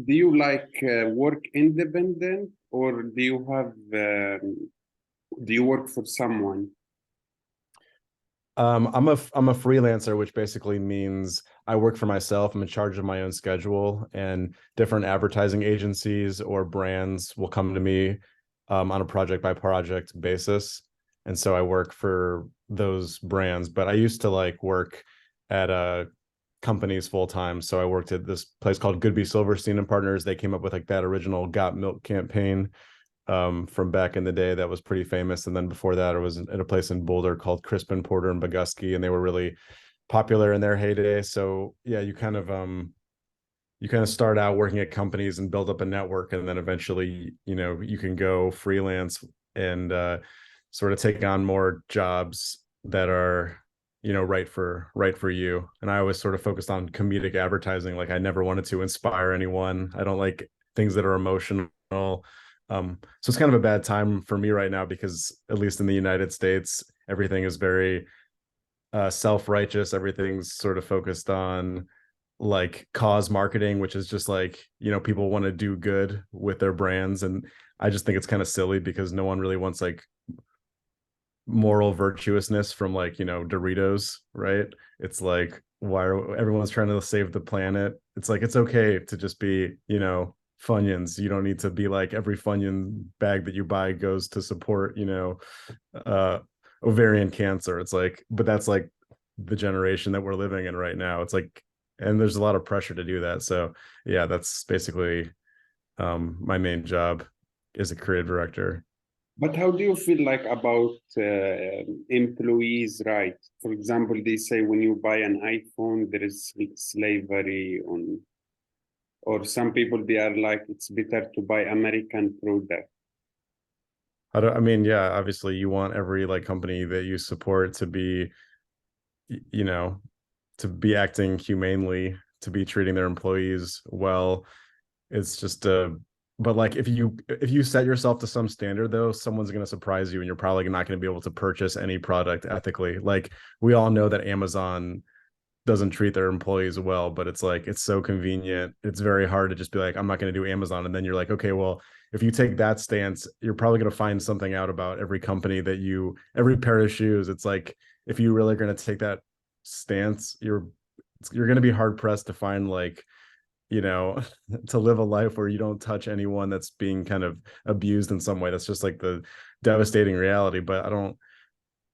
Do you like work independent or do you work for someone? I'm a freelancer, which basically means I work for myself. I'm in charge of my own schedule, and different advertising agencies or brands will come to me on a project by project basis. And so I work for those brands, but I used to like work at companies full time. So I worked at this place called Goodby Silverstein and Partners. They came up with like that original Got Milk campaign from back in the day that was pretty famous. And then before that, I was at a place in Boulder called Crispin Porter and Bogusky, and they were really popular in their heyday. So yeah, you kind of start out working at companies and build up a network, and then eventually, you can go freelance and sort of take on more jobs that are right for you. And I always sort of focused on comedic advertising. Like I never wanted to inspire anyone. I don't like things that are emotional. So it's kind of a bad time for me right now because at least in the United States, everything is very self-righteous. Everything's sort of focused on like cause marketing, which is just like, people want to do good with their brands. And I just think it's kind of silly because no one really wants like moral virtuousness from like, Doritos, right? It's like, why are everyone's trying to save the planet? It's like, it's okay to just be, Funyuns. You don't need to be like every Funyun bag that you buy goes to support, uh, ovarian cancer. It's like, but that's like the generation that we're living in right now. It's like, and there's a lot of pressure to do that. So yeah, that's basically my main job as a creative director. But how do you feel like about employees' rights? For example, they say when you buy an iPhone, there is slavery on, or some people they are like it's better to buy American product. I mean, yeah, obviously you want every like company that you support to be, you know, to be acting humanely, to be treating their employees well. It's just but like if you set yourself to some standard though, someone's going to surprise you and you're probably not going to be able to purchase any product ethically. Like we all know that Amazon doesn't treat their employees well, but it's like it's so convenient. It's very hard to just be like, I'm not going to do Amazon. And then you're like, okay, well, if you take that stance, you're probably going to find something out about every company every pair of shoes. It's like if you really are going to take that stance, you're going to be hard pressed to find like, you know, to live a life where you don't touch anyone that's being kind of abused in some way. That's just like the devastating reality. But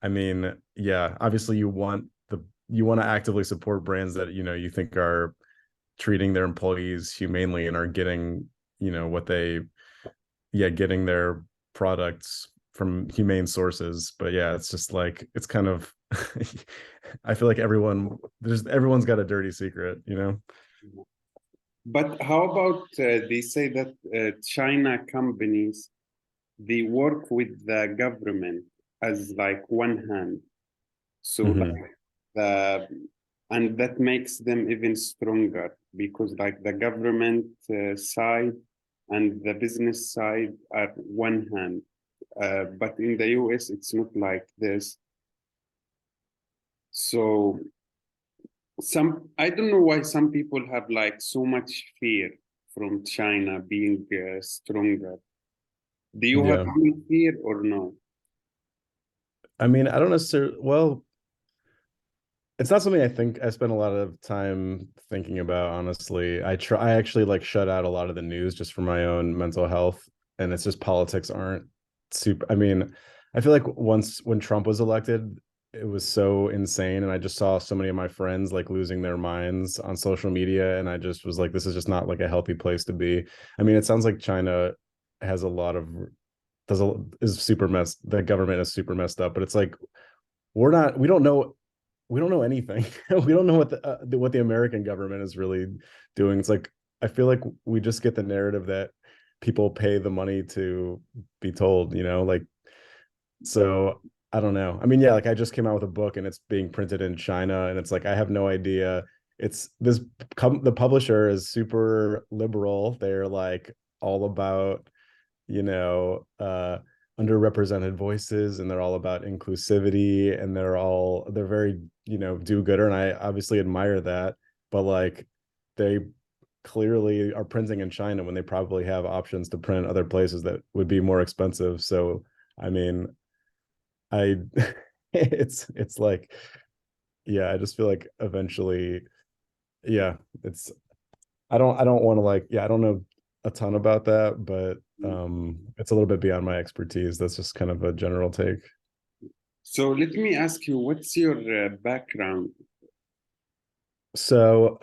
I mean, yeah, obviously you want to actively support brands that, you think are treating their employees humanely and are getting, what getting their products from humane sources. But yeah, it's just like, it's kind of, I feel like everyone's got a dirty secret. But how about they say that China companies they work with the government as like one hand. So Mm-hmm. like the and that makes them even stronger because like the government side and the business side are one hand. But in the US, it's not like this. So I don't know why some people have like so much fear from China being stronger. Do you have Yeah. any fear or no? I mean, I don't necessarily, well, it's not something I think I spend a lot of time thinking about, honestly. I actually like shut out a lot of the news just for my own mental health. And it's just politics aren't super. I mean, I feel like once when Trump was elected, it was so insane. And I just saw so many of my friends like losing their minds on social media. And I just was like, this is just not like a healthy place to be. I mean, it sounds like China has a lot of is super messed. The government is super messed up, but it's like we're not we don't know anything. We don't know what the American government is really doing. It's like I feel like we just get the narrative that people pay the money to be told, like so I don't know. I mean, yeah, like I just came out with a book and it's being printed in China and it's like I have no idea. It's the publisher is super liberal. They're like all about you know, underrepresented voices and they're all about inclusivity and they're very, do-gooder. And I obviously admire that, but like they clearly are printing in China when they probably have options to print other places that would be more expensive. So, I mean, I it's like, yeah, I just feel like eventually, yeah, it's I don't want to like, yeah, I don't know a ton about that, but it's a little bit beyond my expertise. That's just kind of a general take. So let me ask you, what's your background? So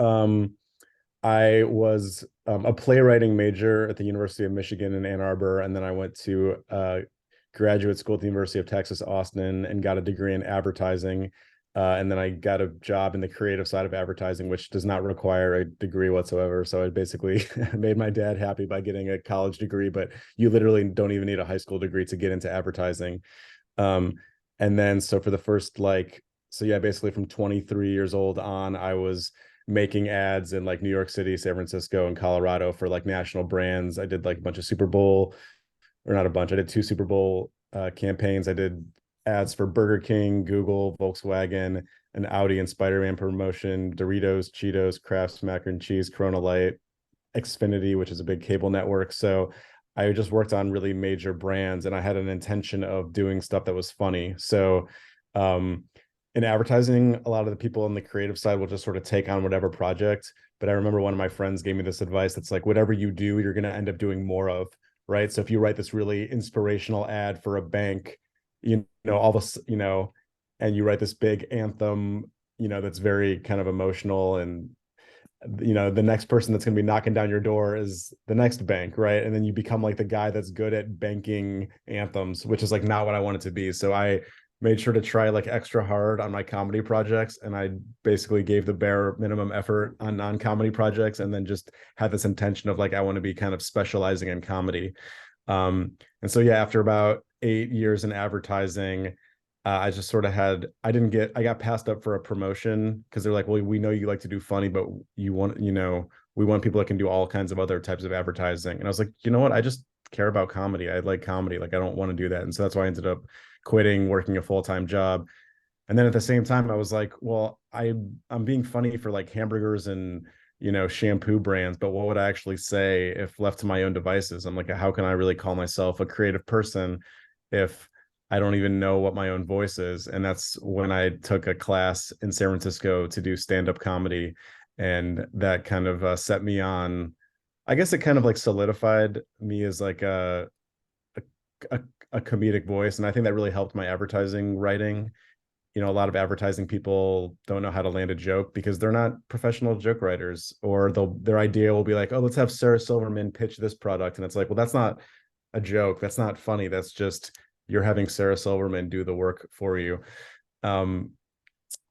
I was a playwriting major at the University of Michigan in Ann Arbor, and then I went to graduate school at the University of Texas, Austin, and got a degree in advertising. And then I got a job in the creative side of advertising, which does not require a degree whatsoever. So I basically made my dad happy by getting a college degree, but you literally don't even need a high school degree to get into advertising. Um, and then so for the first so yeah, basically from 23 years old on, I was making ads in like New York City, San Francisco, and Colorado for like national brands. I did like a bunch of Super Bowl, or not a bunch. I did 2 Super Bowl campaigns. I did ads for Burger King, Google, Volkswagen, an Audi and Spider-Man promotion, Doritos, Cheetos, Kraft Mac and Cheese, Corona Light, Xfinity, which is a big cable network. So I just worked on really major brands, and I had an intention of doing stuff that was funny. So in advertising, a lot of the people on the creative side will just sort of take on whatever project. But I remember one of my friends gave me this advice that's like, whatever you do, you're going to end up doing more of, right? So if you write this really inspirational ad for a bank, all this, and you write this big anthem, that's very kind of emotional, and the next person that's going to be knocking down your door is the next bank, right? And then you become like the guy that's good at banking anthems, which is like not what I want it to be. So I made sure to try like extra hard on my comedy projects, and I basically gave the bare minimum effort on non-comedy projects, and then just had this intention of like, I want to be kind of specializing in comedy. And so yeah, after about 8 years in advertising, I just sort of I got passed up for a promotion because they're like, well, we know you like to do funny, but we want people that can do all kinds of other types of advertising. And I was like, you know what? I just care about comedy. I like comedy. Like, I don't want to do that. And so that's why I ended up quitting, working a full-time job. And then at the same time, I was like, well, I'm being funny for like hamburgers and, shampoo brands, but what would I actually say if left to my own devices? I'm like, how can I really call myself a creative person if I don't even know what my own voice is? And that's when I took a class in San Francisco to do stand-up comedy. And that kind of set me on, I guess it kind of like solidified me as like a, a comedic voice. And I think that really helped my advertising writing. A lot of advertising people don't know how to land a joke because they're not professional joke writers, or their idea will be like, oh, let's have Sarah Silverman pitch this product. And it's like, well, that's not a joke. That's not funny. That's just, you're having Sarah Silverman do the work for you.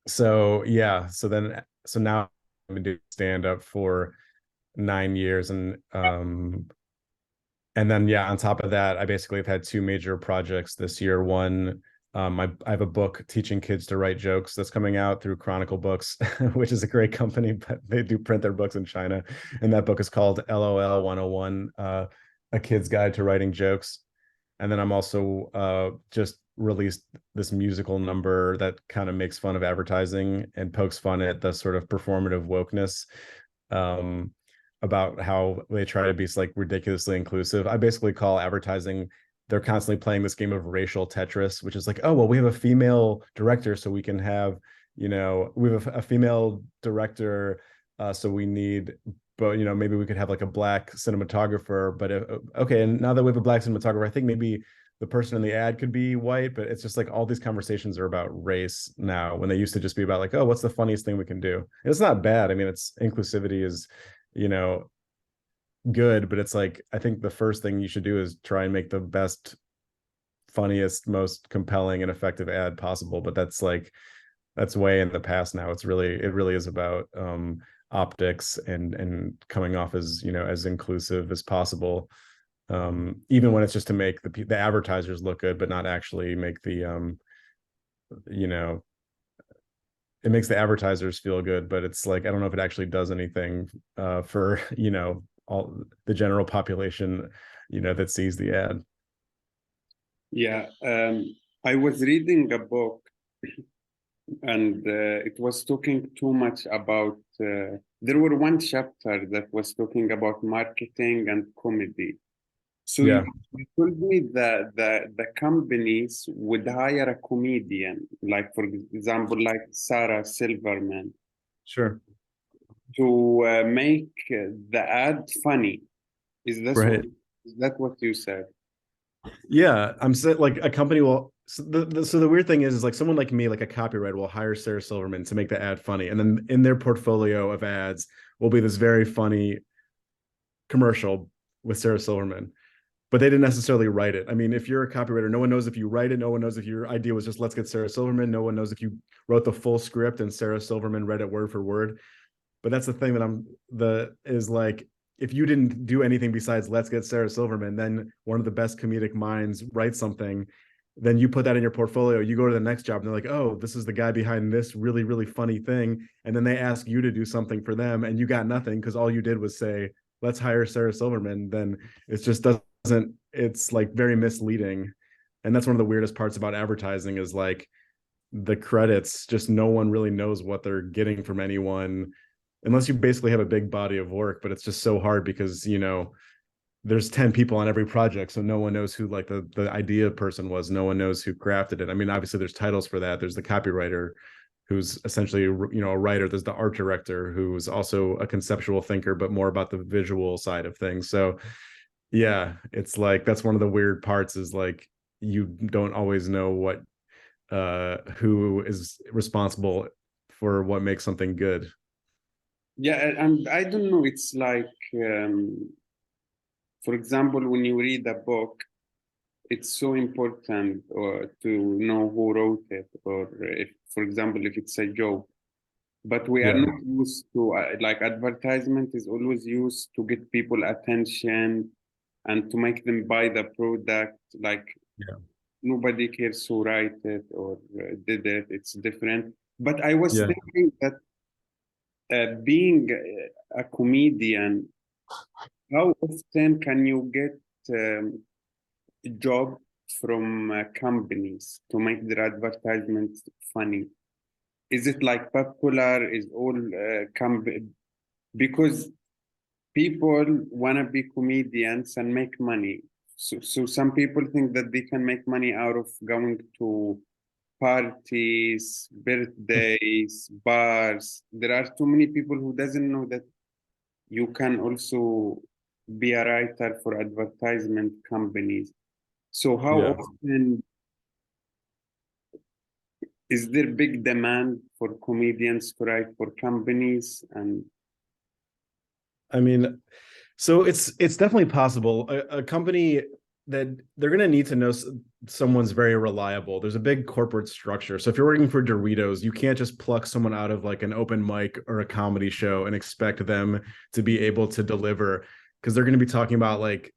So yeah, so now I've been doing stand up for 9 years, and then yeah, on top of that, I basically have had 2 major projects this year. One, I have a book teaching kids to write jokes that's coming out through Chronicle Books, which is a great company, but they do print their books in China. And that book is called LOL 101, A Kid's Guide to Writing Jokes. And then I'm also just released this musical number that kind of makes fun of advertising and pokes fun at the sort of performative wokeness, about how they try to be like ridiculously inclusive. I basically call advertising, they're constantly playing this game of racial Tetris, which is like, oh, well, we have a female director, so we can have, we have a female director, so we need, but maybe we could have like a black cinematographer. But okay, and now that we have a black cinematographer, I think maybe the person in the ad could be white. But it's just like all these conversations are about race now, when they used to just be about like, oh, what's the funniest thing we can do? And it's not bad. I mean, it's inclusivity is, good, but it's like, I think the first thing you should do is try and make the best, funniest, most compelling and effective ad possible. But that's way in the past now. It really is about optics and coming off as, as inclusive as possible, even when it's just to make the advertisers look good, but not actually make the it makes the advertisers feel good, but it's like, I don't know if it actually does anything for all the general population that sees the ad. Yeah, I was reading a book, and it was talking too much about there were one chapter that was talking about marketing and comedy. So Yeah, you told me that the companies would hire a comedian, like for example, like Sarah Silverman, sure. to make the ad funny. Right. Is that what you said? Yeah, I'm saying like a company will. So the weird thing is like someone like me, like a copywriter, will hire Sarah Silverman to make the ad funny, and then in their portfolio of ads will be this very funny commercial with Sarah Silverman. But they didn't necessarily write it. I mean, if you're a copywriter, no one knows if you write it. No one knows if your idea was just let's get Sarah Silverman. No one knows if you wrote the full script and Sarah Silverman read it word for word. But that's the thing that is like, if you didn't do anything besides let's get Sarah Silverman, then one of the best comedic minds writes something, then you put that in your portfolio, you go to the next job and they're like, oh, this is the guy behind this really, really funny thing. And then they ask you to do something for them and you got nothing because all you did was say, let's hire Sarah Silverman. Then it just doesn't, it's like very misleading. And that's one of the weirdest parts about advertising is like the credits, just no one really knows what they're getting from anyone unless you basically have a big body of work, but it's just so hard because, you know, there's 10 people on every project. So no one knows who like the idea person was. No one knows who crafted it. I mean, obviously there's titles for that. There's the copywriter who's essentially, you know, a writer. There's the art director who's also a conceptual thinker, but more about the visual side of things. So yeah, it's like, that's one of the weird parts is like, you don't always know what, who is responsible for what makes something good. Yeah, and I don't know. It's like, for example, when you read a book, it's so important to know who wrote it, or if, for example, if it's a joke. But we are Yeah. not used to like advertisement is always used to get people attention and to make them buy the product. Like Yeah. nobody cares who write it or did it. It's different. But I was Yeah. thinking that being a comedian, how often can you get a job from companies to make their advertisements funny? Is it like popular? Is all because people want to be comedians and make money. So some people think that they can make money out of going to parties, birthdays, bars. There are too many people who doesn't know that you can also be a writer for advertisement companies. So how Yeah. often is there big demand for comedians to write for companies? And I mean, so it's definitely possible. A company that they're going to need to know someone's very reliable. There's a big corporate structure. So if you're working for Doritos, you can't just pluck someone out of like an open mic or a comedy show and expect them to be able to deliver because they're going to be talking about like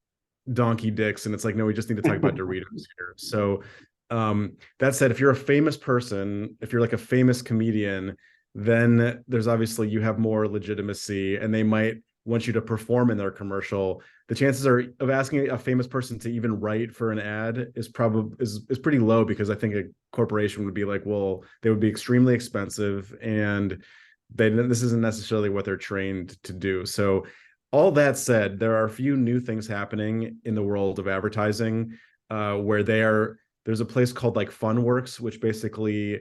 donkey dicks and it's like, no, we just need to talk about Doritos here. So that said, if you're a famous person, if you're like a famous comedian, then there's obviously you have more legitimacy and they might want you to perform in their commercial. The chances are of asking a famous person to even write for an ad is probably is pretty low because I think a corporation would be like, well, they would be extremely expensive and this isn't necessarily what they're trained to do. So all that said, there are a few new things happening in the world of advertising where there's a place called like Funworks, which basically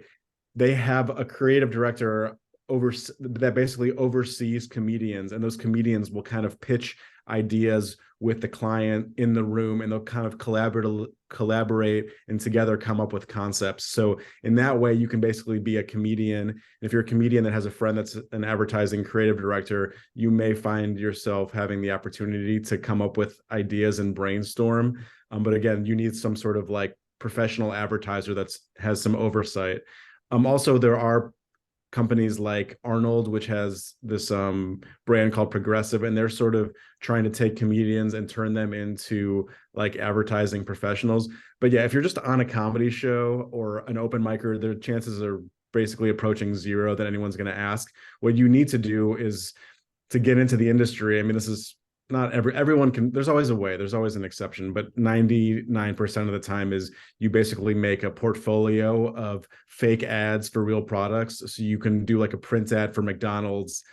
they have a creative director that basically oversees comedians, and those comedians will kind of pitch ideas with the client in the room, and they'll kind of collaborate and together come up with concepts. So in that way, you can basically be a comedian. And if you're a comedian that has a friend that's an advertising creative director, you may find yourself having the opportunity to come up with ideas and brainstorm. But again, you need some sort of like professional advertiser has some oversight. Also, there are companies like Arnold, which has this brand called Progressive, and they're sort of trying to take comedians and turn them into like advertising professionals. But yeah, if you're just on a comedy show or an open micer, the chances are basically approaching zero that anyone's going to ask. What you need to do is to get into the industry. I mean, this is not everyone can, there's always a way, there's always an exception, but 99% of the time is you basically make a portfolio of fake ads for real products. So you can do like a print ad for McDonald's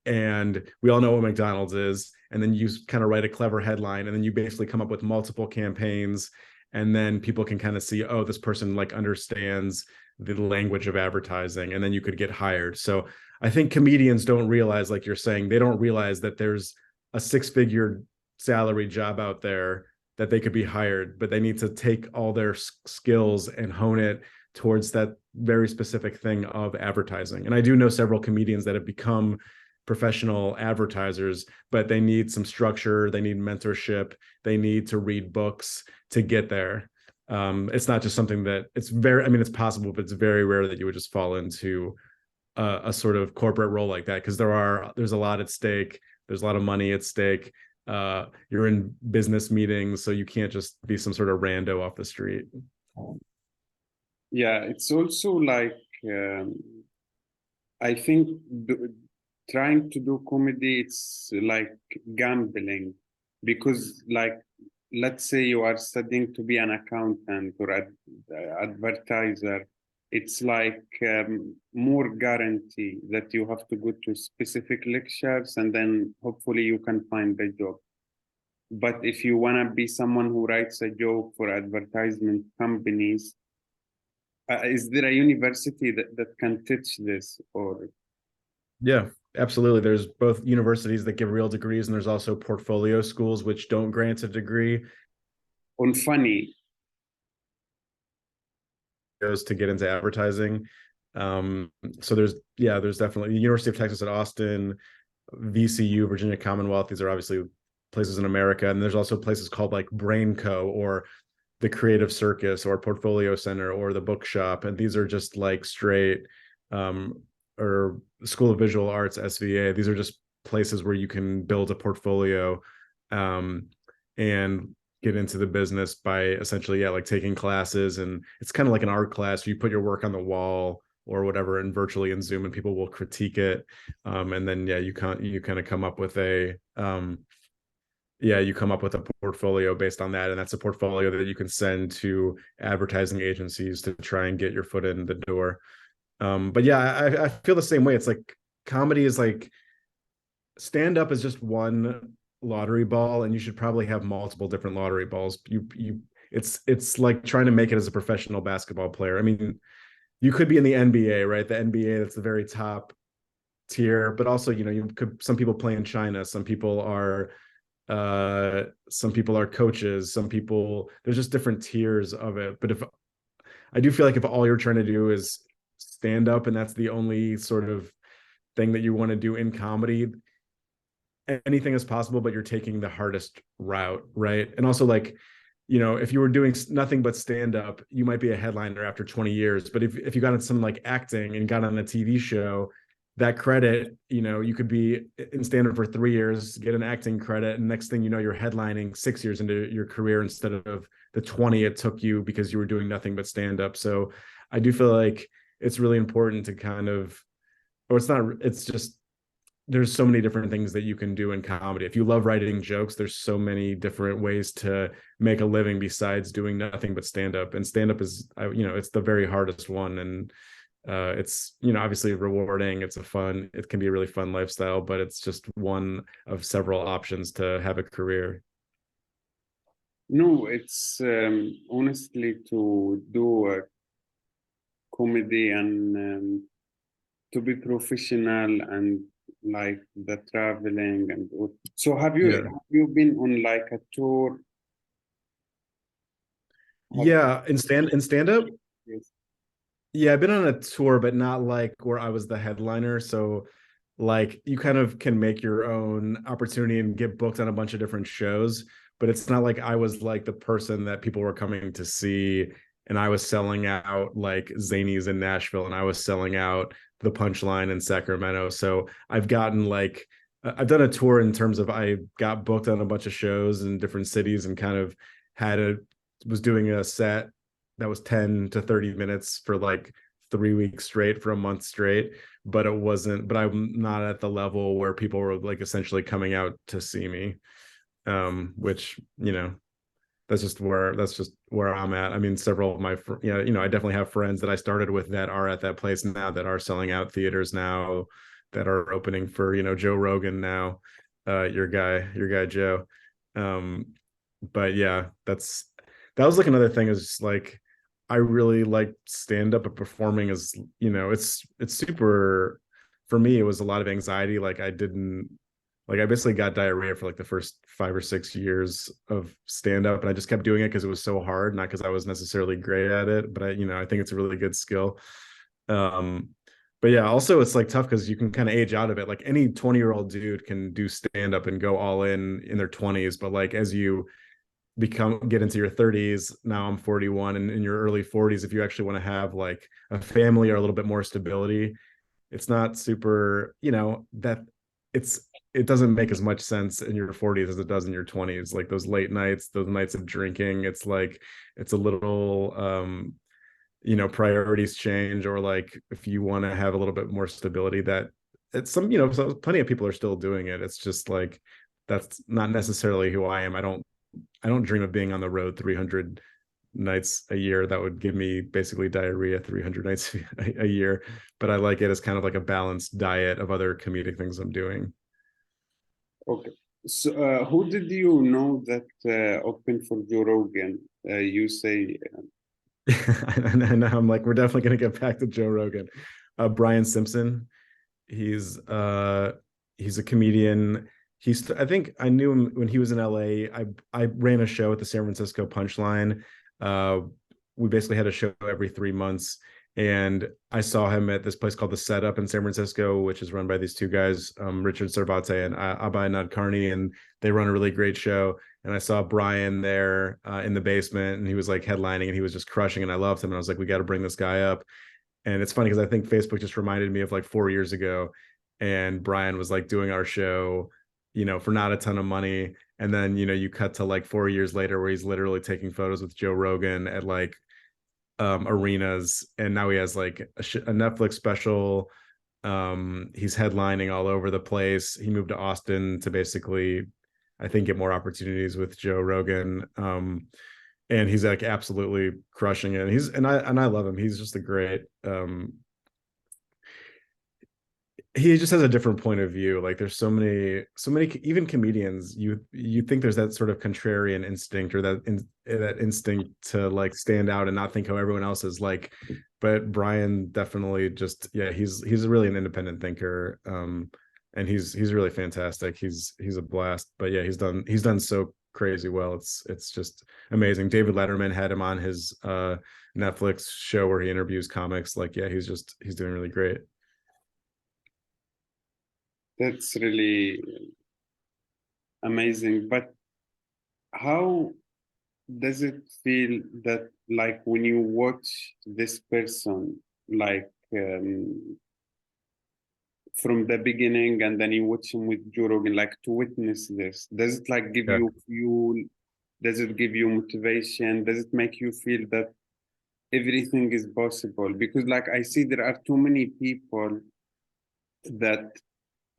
And we all know what McDonald's is. And then you kind of write a clever headline, and then you basically come up with multiple campaigns, and then people can kind of see, oh, this person like understands the language of advertising, and then you could get hired. So I think comedians don't realize, like you're saying, they don't realize that there's a 6-figure salary job out there that they could be hired, but they need to take all their skills and hone it towards that very specific thing of advertising. And I do know several comedians that have become professional advertisers, but they need some structure, they need mentorship, they need to read books to get there. It's not just something that it's it's possible, but it's very rare that you would just fall into a sort of corporate role like that, because there's a lot at stake. There's a lot of money at stake. You're in business meetings, so you can't just be some sort of rando off the street. Yeah, it's also like I think trying to do comedy, it's like gambling, because like let's say you are studying to be an accountant or advertiser, it's like more guarantee that you have to go to specific lectures and then hopefully you can find a job. But if you want to be someone who writes a joke for advertisement companies, is there a university that can teach this? Or yeah, absolutely. There's both universities that give real degrees, and there's also portfolio schools which don't grant a degree. On funny, goes to get into advertising. So there's definitely the University of Texas at Austin, VCU, Virginia Commonwealth. These are obviously places in America. And there's also places called like Brain Co. or the Creative Circus or Portfolio Center or the Bookshop. And these are just like straight or School of Visual Arts, SVA. These are just places where you can build a portfolio and get into the business by essentially, like taking classes. And it's kind of like an art class. You put your work on the wall or whatever and virtually in Zoom, and people will critique it. And then, you kind of come up with a portfolio based on that. And that's a portfolio that you can send to advertising agencies to try and get your foot in the door. But yeah, I feel the same way. It's like comedy is like stand-up is just one lottery ball, and you should probably have multiple different lottery balls. It's like trying to make it as a professional basketball player. I mean, you could be in the NBA, right? The NBA, that's the very top tier, but also, some people play in China, some people are coaches, there's just different tiers of it. But I do feel like if all you're trying to do is stand up and that's the only sort of thing that you want to do in comedy, anything is possible, but you're taking the hardest route, right? And also, like, if you were doing nothing but stand up, you might be a headliner after 20 years. But if you got into something like acting and got on a TV show, that credit, you could be in stand up for 3 years, get an acting credit, and next thing you know, you're headlining 6 years into your career instead of the 20 it took you because you were doing nothing but stand up. So I do feel like it's really important to kind of, or it's just, there's so many different things that you can do in comedy. If you love writing jokes, there's so many different ways to make a living besides doing nothing but stand up. And stand up is, it's the very hardest one. And it's, obviously rewarding. It can be a really fun lifestyle, but it's just one of several options to have a career. No, it's honestly to do a comedy and to be professional and like the traveling and so have you been on like a tour? In stand up? Yes. Yeah, I've been on a tour, but not like where I was the headliner. So like you kind of can make your own opportunity and get booked on a bunch of different shows, but it's not like I was like the person that people were coming to see and I was selling out like Zanies in Nashville and I was selling out the Punchline in Sacramento. So I've done a tour in terms of I got booked on a bunch of shows in different cities and kind of was doing a set that was 10 to 30 minutes for like 3 weeks straight for a month straight, but I'm not at the level where people were like essentially coming out to see me. Which, that's just where I'm at. I mean, several of my, I definitely have friends that I started with that are at that place now that are selling out theaters now that are opening for, Joe Rogan now, your guy Joe. But yeah, that was like another thing, is like I really like stand up, but performing is, it's super, for me, it was a lot of anxiety. Like I basically got diarrhea for like the first 5 or 6 years of stand up, and I just kept doing it because it was so hard, not because I was necessarily great at it, but I think it's a really good skill. Um, but yeah, also it's like tough because you can kind of age out of it. Like any 20-year-old dude can do stand up and go all in their 20s, but like as you get into your 30s, now I'm 41, and in your early 40s, if you actually want to have like a family or a little bit more stability, it's not super, that it doesn't make as much sense in your 40s as it does in your 20s. Like those late nights, those nights of drinking, it's like it's a little priorities change, or like if you want to have a little bit more stability, that it's so plenty of people are still doing it. It's just like that's not necessarily who I am. I don't dream of being on the road 300 nights a year. That would give me basically diarrhea 300 nights a year. But I like it as kind of like a balanced diet of other comedic things I'm doing. Okay. So, who did you know that opened for Joe Rogan? You say, And now I'm like, we're definitely going to get back to Joe Rogan. Brian Simpson. He's he's a comedian. I think I knew him when he was in LA. I ran a show at the San Francisco Punchline. Uh, we basically had a show every 3 months, and I saw him at this place called The Setup in San Francisco, which is run by these two guys, Richard Cervate and Abhay Nadkarni, and they run a really great show. And I saw Brian there in the basement, and he was like headlining, and he was just crushing, and I loved him. And I was like, we got to bring this guy up. And it's funny because I think Facebook just reminded me of like 4 years ago, and Brian was like doing our show, for not a ton of money. And then, you cut to like 4 years later where he's literally taking photos with Joe Rogan at like arenas. And now he has like a Netflix special. He's headlining all over the place. He moved to Austin to basically, I think, get more opportunities with Joe Rogan. And he's like absolutely crushing it. And I love him. He's just a great he just has a different point of view. Like there's so many even comedians, you think there's that sort of contrarian instinct, or that instinct to like stand out and not think how everyone else is like. But Brian definitely just, yeah, he's really an independent thinker. And he's really fantastic. He's a blast. But yeah, he's done so crazy well. It's just amazing. David Letterman had him on his Netflix show where he interviews comics. Like, yeah, he's doing really great. that's really amazing. But how does it feel that, like, when you watch this person, like, from the beginning, and then you watch him with Joe Rogan, like, to witness this, does it like give Yeah. you fuel? Does it give you motivation? Does it make you feel that everything is possible? Because, like, I see there are too many people that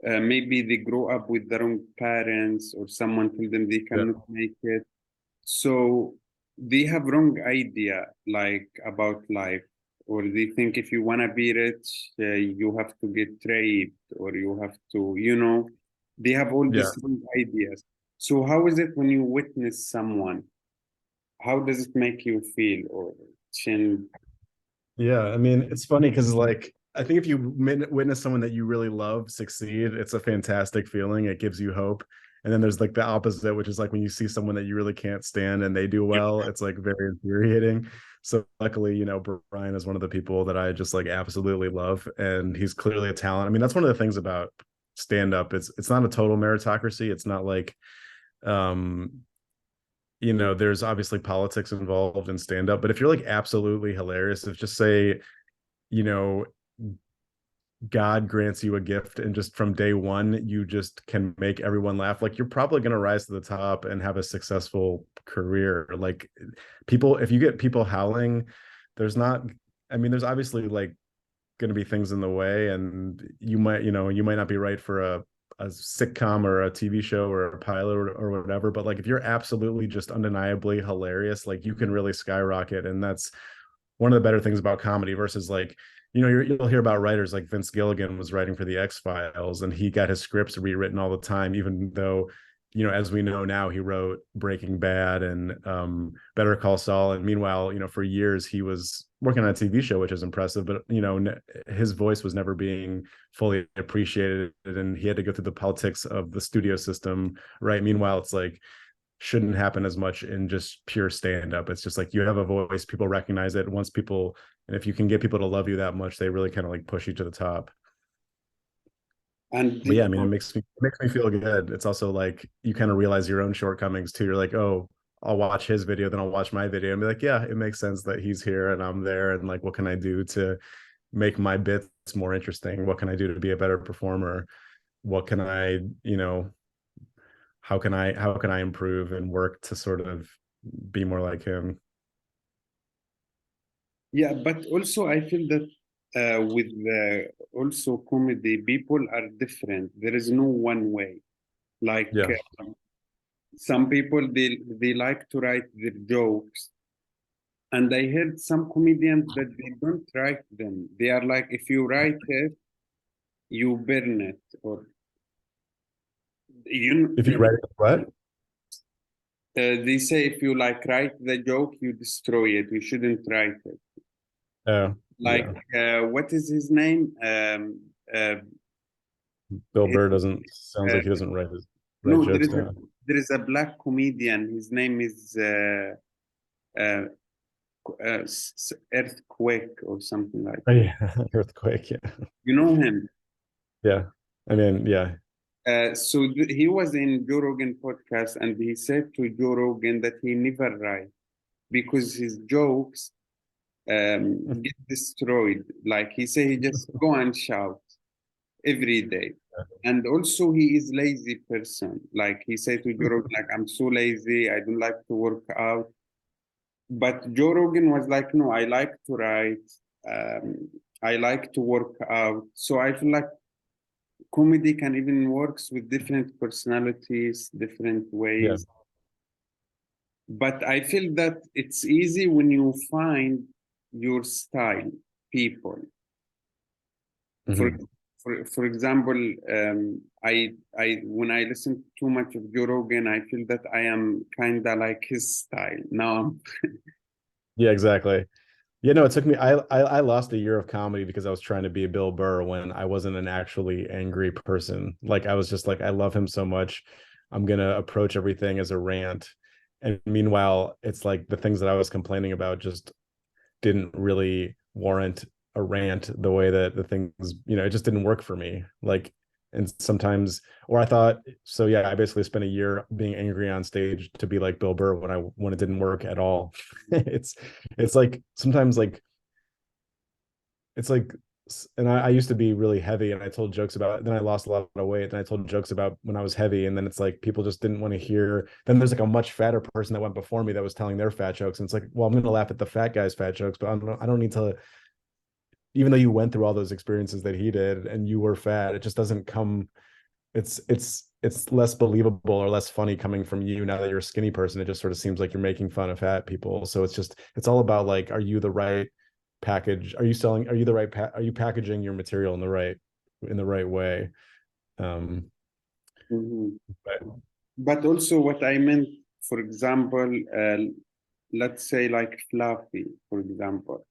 maybe they grow up with the wrong parents, or someone told them they Yeah. cannot make it. So they have wrong idea, like, about life, or they think if you want to be rich, you have to get raped, or you have to, they have all Yeah. these wrong ideas. So how is it when you witness someone? How does it make you feel, or change? Yeah, I mean, it's funny because like I think if you witness someone that you really love succeed, it's a fantastic feeling. It gives you hope. And then there's like the opposite, which is like when you see someone that you really can't stand and they do well, it's like very infuriating. So luckily, Brian is one of the people that I just like absolutely love, and he's clearly a talent. I mean, that's one of the things about stand up. It's not a total meritocracy. It's not like um there's obviously politics involved in stand up, but if you're like absolutely hilarious, if just say, you know, God grants you a gift and just from day one, you just can make everyone laugh, like you're probably going to rise to the top and have a successful career. Like if you get people howling, there's not, I mean, there's obviously like going to be things in the way, and you might not be right for a sitcom or a TV show or a pilot or whatever. But like if you're absolutely just undeniably hilarious, like you can really skyrocket. And that's one of the better things about comedy versus like, you'll hear about writers like Vince Gilligan was writing for the X-Files, and he got his scripts rewritten all the time, even though, as we know now, he wrote Breaking Bad and Better Call Saul. And meanwhile, for years he was working on a TV show, which is impressive, but his voice was never being fully appreciated, and he had to go through the politics of the studio system, right? Meanwhile, it's like, shouldn't happen as much in just pure stand-up. It's just like, you have a voice, people recognize it. Once people, and if you can get people to love you that much, they really kind of like push you to the top. And But yeah, I mean, it makes me feel good. It's also like, you kind of realize your own shortcomings too. You're like, oh, I'll watch his video, then I'll watch my video and be like, yeah, it makes sense that he's here and I'm there, and like, what can I do to make my bits more interesting? What can I do to be a better performer? What can I, how can I improve and work to sort of be more like him? yeah, but also I feel that with also comedy, people are different. There is no one way. Like Yeah. some people, they like to write their jokes, and I heard some comedians that they don't write them. They are like, if you write it, you burn it, or If you write it, what? they say if you like write the joke, you destroy it. You shouldn't write it. Oh, Like yeah. what is his name? Bill His, Burr sounds like he doesn't write no, jokes down. there is a black comedian. His name is uh, Earthquake or something like Oh, that. yeah. Earthquake. Yeah. You know him? Yeah. I mean, yeah. So he was in Joe Rogan podcast, and he said to Joe Rogan that he never write because his jokes get destroyed. Like he say, he just go and shout every day. And also he is lazy person. Like he said to Joe Rogan, like, I'm so lazy, I don't like to work out. But Joe Rogan was like, no, I like to write. I like to work out. So I feel like comedy can even works with different personalities, different Yeah. ways. But I feel that it's easy when you find your style, people. For Mhm. for example, I when I listen too much of Joe Rogan, I feel that I am kind of like his style. Now I'm Yeah, exactly. Yeah, no, it took me, I lost a year of comedy because I was trying to be a Bill Burr when I wasn't an actually angry person. Like, I was just like, I love him so much, I'm gonna approach everything as a rant. And meanwhile, it's like the things that I was complaining about just didn't really warrant a rant the way that the things, it just didn't work for me. Like, and sometimes, or I thought, so yeah, I basically spent a year being angry on stage to be like Bill Burr when it didn't work at all. It's like sometimes, like, it's like, and I used to be really heavy, and I told jokes about it. Then I lost a lot of weight, and I told jokes about when I was heavy, and then it's like people just didn't want to hear. Then there's like a much fatter person that went before me that was telling their fat jokes, and it's like, well, I'm going to laugh at the fat guy's fat jokes, but I don't need to. Even though you went through all those experiences that he did, and you were fat, it just doesn't come. It's less believable or less funny coming from you now that you're a skinny person. It just sort of seems like you're making fun of fat people. So it's all about, like, are you the right package? Are you the right are you packaging your material in the right way? Mhm. But But also what I meant, for example, let's say like Fluffy, for example.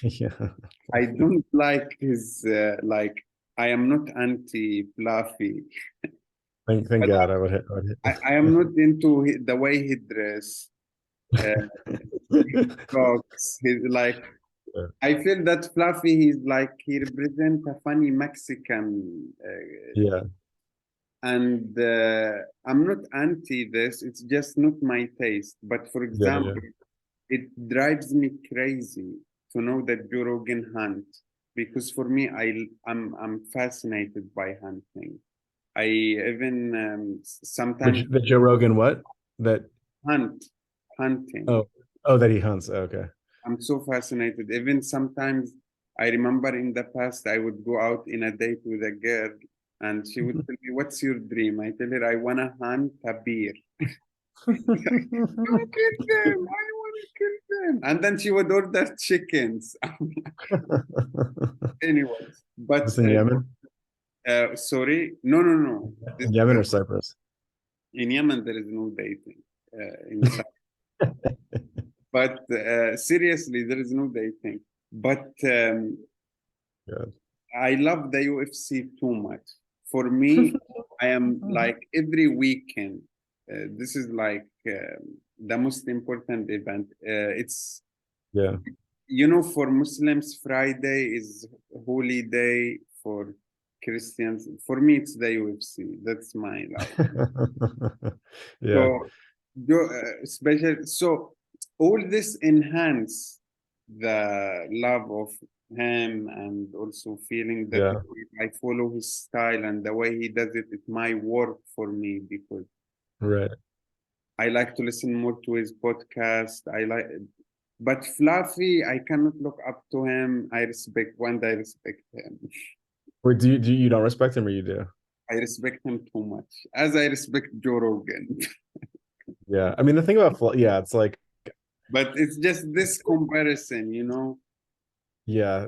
yeah, I don't like his like. I am not anti Fluffy, thank but God. I would I am not into the way he dress. Uh, he talks. He's like. I feel that Fluffy. He's like he represents a funny Mexican, yeah, and I'm not anti this. It's just not my taste. But for yeah, example, it drives me crazy to know that Joe Rogan hunt because for me, I'm fascinated by hunting. I even sometimes the Joe Rogan, what that? hunt hunting. Oh, that he hunts. Okay. I'm so fascinated. Even sometimes I remember in the past I would go out in a date with a girl and she would tell me, "What's your dream?" I tell her I wanna hunt a bear. Look at them. I kill them. And then she would order chickens. Anyways, but This in Yemen? sorry, no. This, In Yemen or Cyprus? in Yemen, there is no dating. In But seriously, there is no dating. But Yeah. I love the UFC too much. For me, I am like every weekend. This is like the most important event. It's Yeah. for Muslims, Friday is holy day. For Christians, for me, it's the UFC. That's my life. Yeah. So, special. So, all this enhance the love of him, and also feeling that Yeah. if I follow his style and the way he does it, it might work for me because Right. I like to listen more to his podcast. But Fluffy, I cannot look up to him. I respect I respect him. Wait, you don't respect him or you do? I respect him too much, as I respect Joe Rogan. Yeah. I mean, the thing about yeah, it's like, But it's just this comparison. yeah,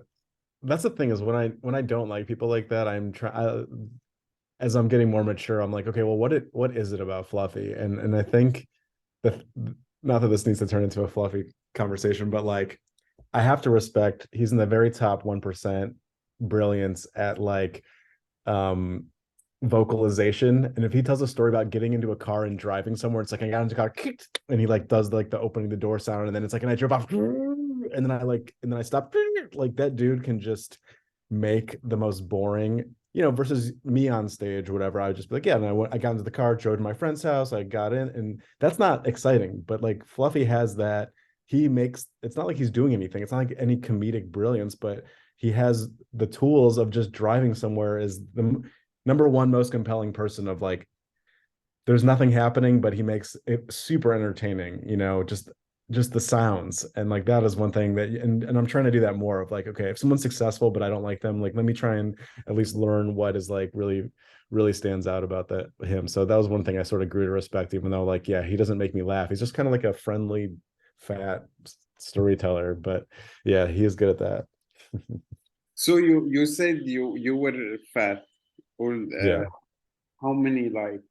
that's the thing is when I don't like people like that, I'm trying as I'm getting more mature, I'm like, okay, well, what is it about Fluffy? And I think that not that this needs to turn into a Fluffy conversation, but like I have to respect he's in the very top 1% brilliance at like vocalization. And if he tells a story about getting into a car and driving somewhere, it's like I got into a car and he like does like the opening the door sound, and then it's like, and I drove off and then I stopped. Like that dude can just make the most boring, versus me on stage or whatever. I would just be like, yeah, and I got into the car, drove to my friend's house, I got in, and that's not exciting. But like Fluffy has that. It's not like he's doing anything. It's not like any comedic brilliance, but he has the tools of just driving somewhere is the number one most compelling person of like there's nothing happening, but he makes it super entertaining, just the sounds. And like that is one thing that and I'm trying to do that more of like, okay, if someone's successful but I don't like them, like let me try and at least learn what is like really really stands out about that him. So that was one thing I sort of grew to respect, even though like, yeah, he doesn't make me laugh. He's just kind of like a friendly fat storyteller, but yeah, he is good at that. So you said you were fat, or Yeah, how many like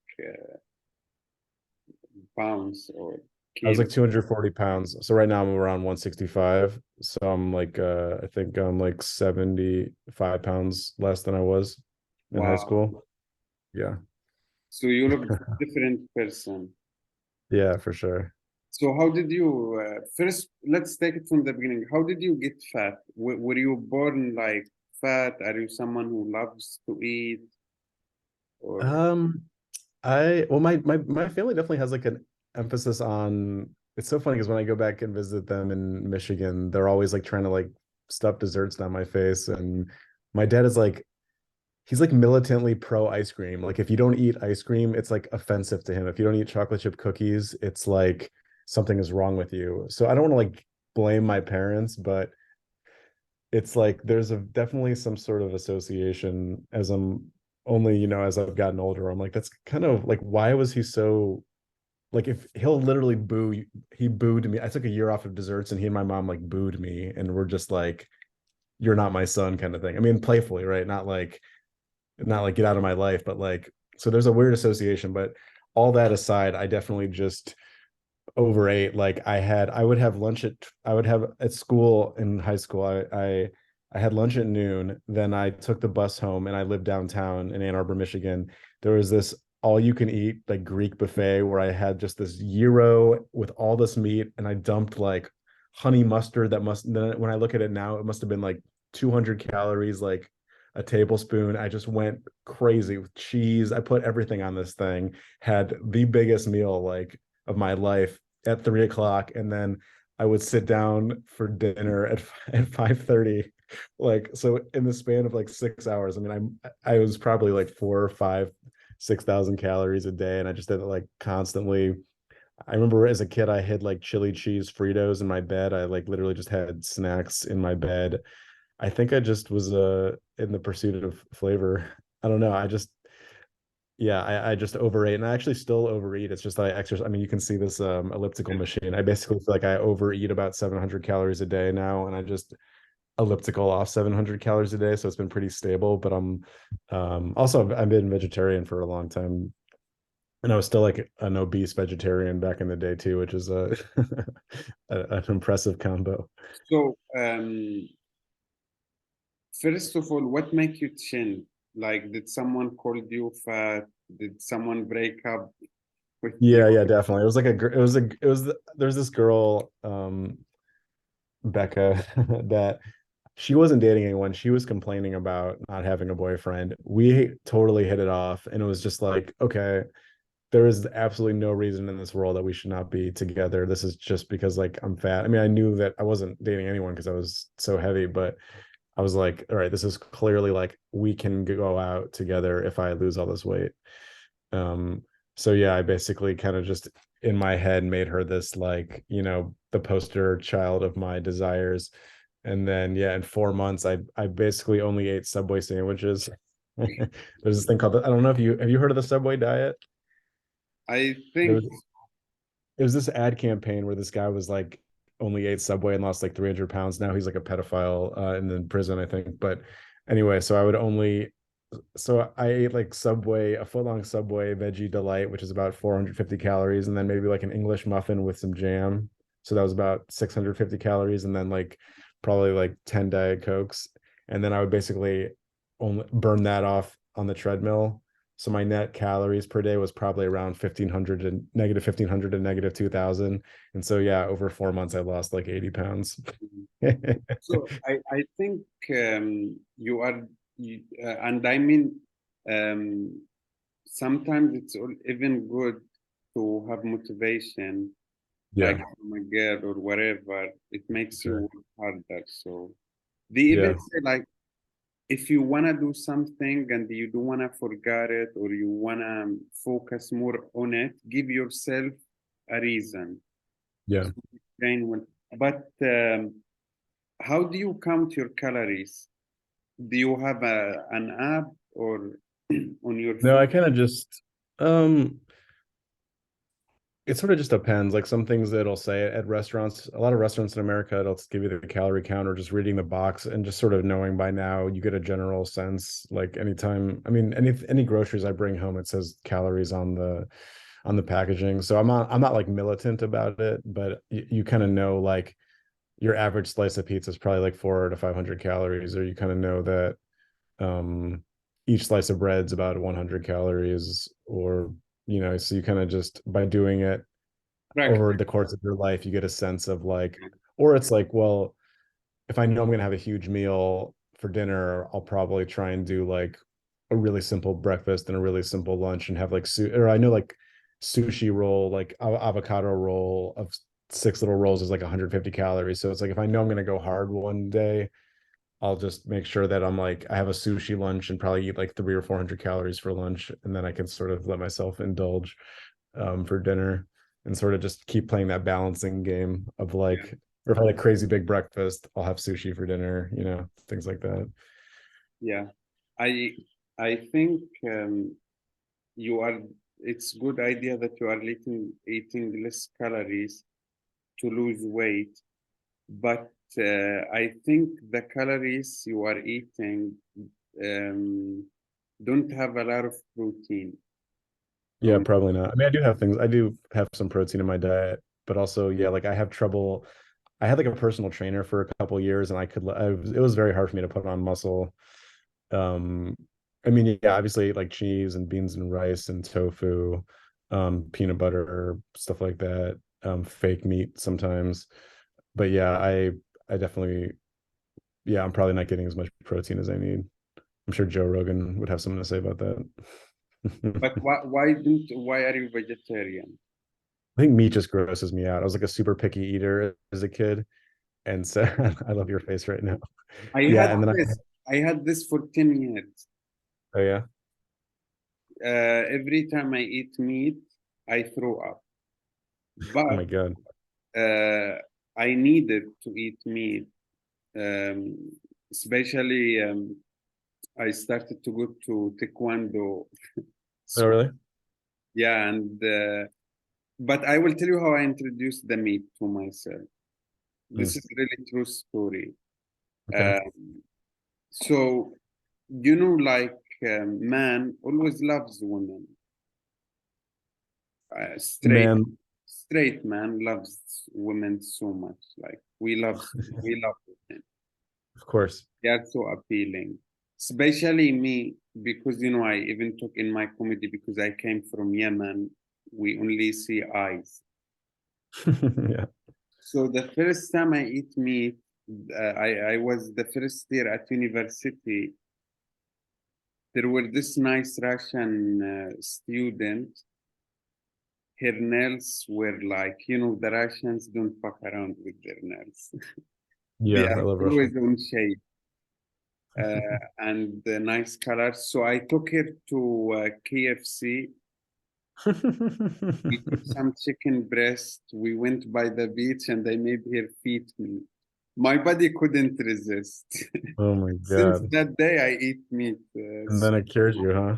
pounds or I was like kilos? 240 pounds. So right now I'm around 165. So I'm like I think I'm like 75 pounds less than I was in high Wow. school. Yeah. So you look different person. Yeah, for sure. So how did you first? Let's take it from the beginning. How did you get fat? Were you born like fat? Are you someone who loves to eat, or Um my family definitely has like an emphasis on, it's so funny because when I go back and visit them in Michigan, they're always like trying to like stuff desserts down my face. And my dad is like, he's like militantly pro ice cream. Like if you don't eat ice cream, it's like offensive to him. If you don't eat chocolate chip cookies, it's like something is wrong with you. So I don't want to like blame my parents, but it's like there's a definitely some sort of association as I'm only, as I've gotten older. I'm like, that's kind of like, why was he so like, if he'll literally he booed me. I took a year off of desserts and he and my mom like booed me and we're just like, you're not my son kind of thing. I mean, playfully, right? Not like get out of my life, but like, so there's a weird association. But all that aside, I definitely just overate. Like I would have at school in high school, I had lunch at noon, then I took the bus home and I lived downtown in Ann Arbor, Michigan. There was this all you can eat like Greek buffet where I had just this gyro with all this meat and I dumped like honey mustard then when I look at it now, it must have been like 200 calories, like a tablespoon. I just went crazy with cheese. I put everything on this thing, had the biggest meal like of my life at 3 o'clock. And then I would sit down for dinner at 5:30. Like, so in the span of like 6 hours, I mean, I was probably like 6,000 calories a day. And I just did it like constantly. I remember as a kid, I had like chili cheese Fritos in my bed. I like literally just had snacks in my bed. I think I just was in the pursuit of flavor. I don't know. Yeah, I just overate, and I actually still overeat. It's just that I exercise. I mean, you can see this elliptical machine. I basically feel like I overeat about 700 calories a day now, and I just elliptical off 700 calories a day. So it's been pretty stable. But I'm also I've been vegetarian for a long time, and I was still like an obese vegetarian back in the day too, which is an impressive combo. So, first of all, what make you change? Like, did someone call you fat? Did someone break up with you? Yeah, yeah, definitely. It was like there's this girl, Becca, that she wasn't dating anyone. She was complaining about not having a boyfriend. We totally hit it off, and it was just like, okay, there is absolutely no reason in this world that we should not be together. This is just because like I'm fat. I mean, I knew that I wasn't dating anyone because I was so heavy, but I was like, all right, this is clearly like we can go out together if I lose all this weight. Um, so yeah, I basically kind of just in my head made her this like, the poster child of my desires. And then yeah, in 4 months, I basically only ate Subway sandwiches. There's this thing called I don't know if you have you heard of the Subway diet? I There think, was it was this ad campaign where this guy was like only ate Subway and lost like 300 pounds. Now he's like a pedophile in prison, I think. But anyway, so I ate like Subway, a foot long Subway veggie delight, which is about 450 calories, and then maybe like an English muffin with some jam. So that was about 650 calories, and then like probably like 10 Diet Cokes. And then I would basically only burn that off on the treadmill. So my net calories per day was probably around 1500 and negative 1500 and negative 2000. And so yeah, over 4 months I lost like 80 pounds. so. I think you are, and I mean, um, sometimes it's even good to have motivation, like Yeah, from a girl or whatever. It makes you sure. work harder. So they even Yeah. say like, if you wanna do something and you don't wanna forget it or you wanna focus more on it, give yourself a reason Yeah. to train one. But how do you count your calories? Do you have an app or on your No, I phone? kind of just um it sort of just depends. Like some things that it'll say at restaurants, a lot of restaurants in America, it'll give you the calorie count or just reading the box and just sort of knowing by now, you get a general sense. Like anytime, I mean, any groceries I bring home, it says calories on the packaging. So I'm not like militant about it, but you kind of know like your average slice of pizza is probably like 400 to 500 calories, or you kind of know that um each slice of bread's about 100 calories, or so you kind of just by doing it over Practice. the course of your life, you get a sense of like, or it's like, well, if I know I'm going to have a huge meal for dinner, I'll probably try and do like a really simple breakfast and a really simple lunch and have like or I know like sushi roll, like avocado roll of six little rolls is like 150 calories. So it's like if I know I'm going to go hard one day, I'll just make sure that I'm like I have a sushi lunch and probably eat like 300 or 400 calories for lunch, and then I can sort of let myself indulge for dinner and sort of just keep playing that balancing game of Yeah, like, or if I had a crazy big breakfast, I'll have sushi for dinner, things like that. yeah. I I think you are. It's good idea that you are eating less calories to lose weight, but I think the calories you are eating um, don't have a lot of protein Yeah, from. probably not. I mean, I do have some protein in my diet, but also, yeah, like I have trouble. I had like a personal trainer for a couple years, and it was very hard for me to put on muscle. Um, I mean, yeah, obviously like cheese and beans and rice and tofu, peanut butter, stuff like that, fake meat sometimes. But yeah, I definitely, yeah, I'm probably not getting as much protein as I need. I'm sure Joe Rogan would have something to say about that. But why are you vegetarian? I think meat just grosses me out. I was like a super picky eater as a kid. And so I love your face right now. I Yeah. had And then this. I had this for 10 years. oh yeah. Every time I eat meat, I throw up. Oh But my God. I needed to eat meat, um, especially I started to go to Taekwondo Oh, really? Yeah, and but I will tell you how I introduced the meat to myself. Mm, This is really true story. okay. Um, so like man always loves women. Uh, straight Man, straight man loves women so much. Like we love women. of course. They are so appealing. Especially me, because I even talk in my comedy because I came from Yemen. We only see eyes. Yeah. So the first time I eat meat, I was the first year at university. There were this nice Russian student. Her nails were like, the Russians don't fuck around with their nails. They Yeah, I are love Russian. always on shape and nice colors. So I took her to KFC. We took some chicken breast. We went by the beach and I made her feed me. My body couldn't resist. Oh my Since God. that day, I eat meat. And then it cured you, huh?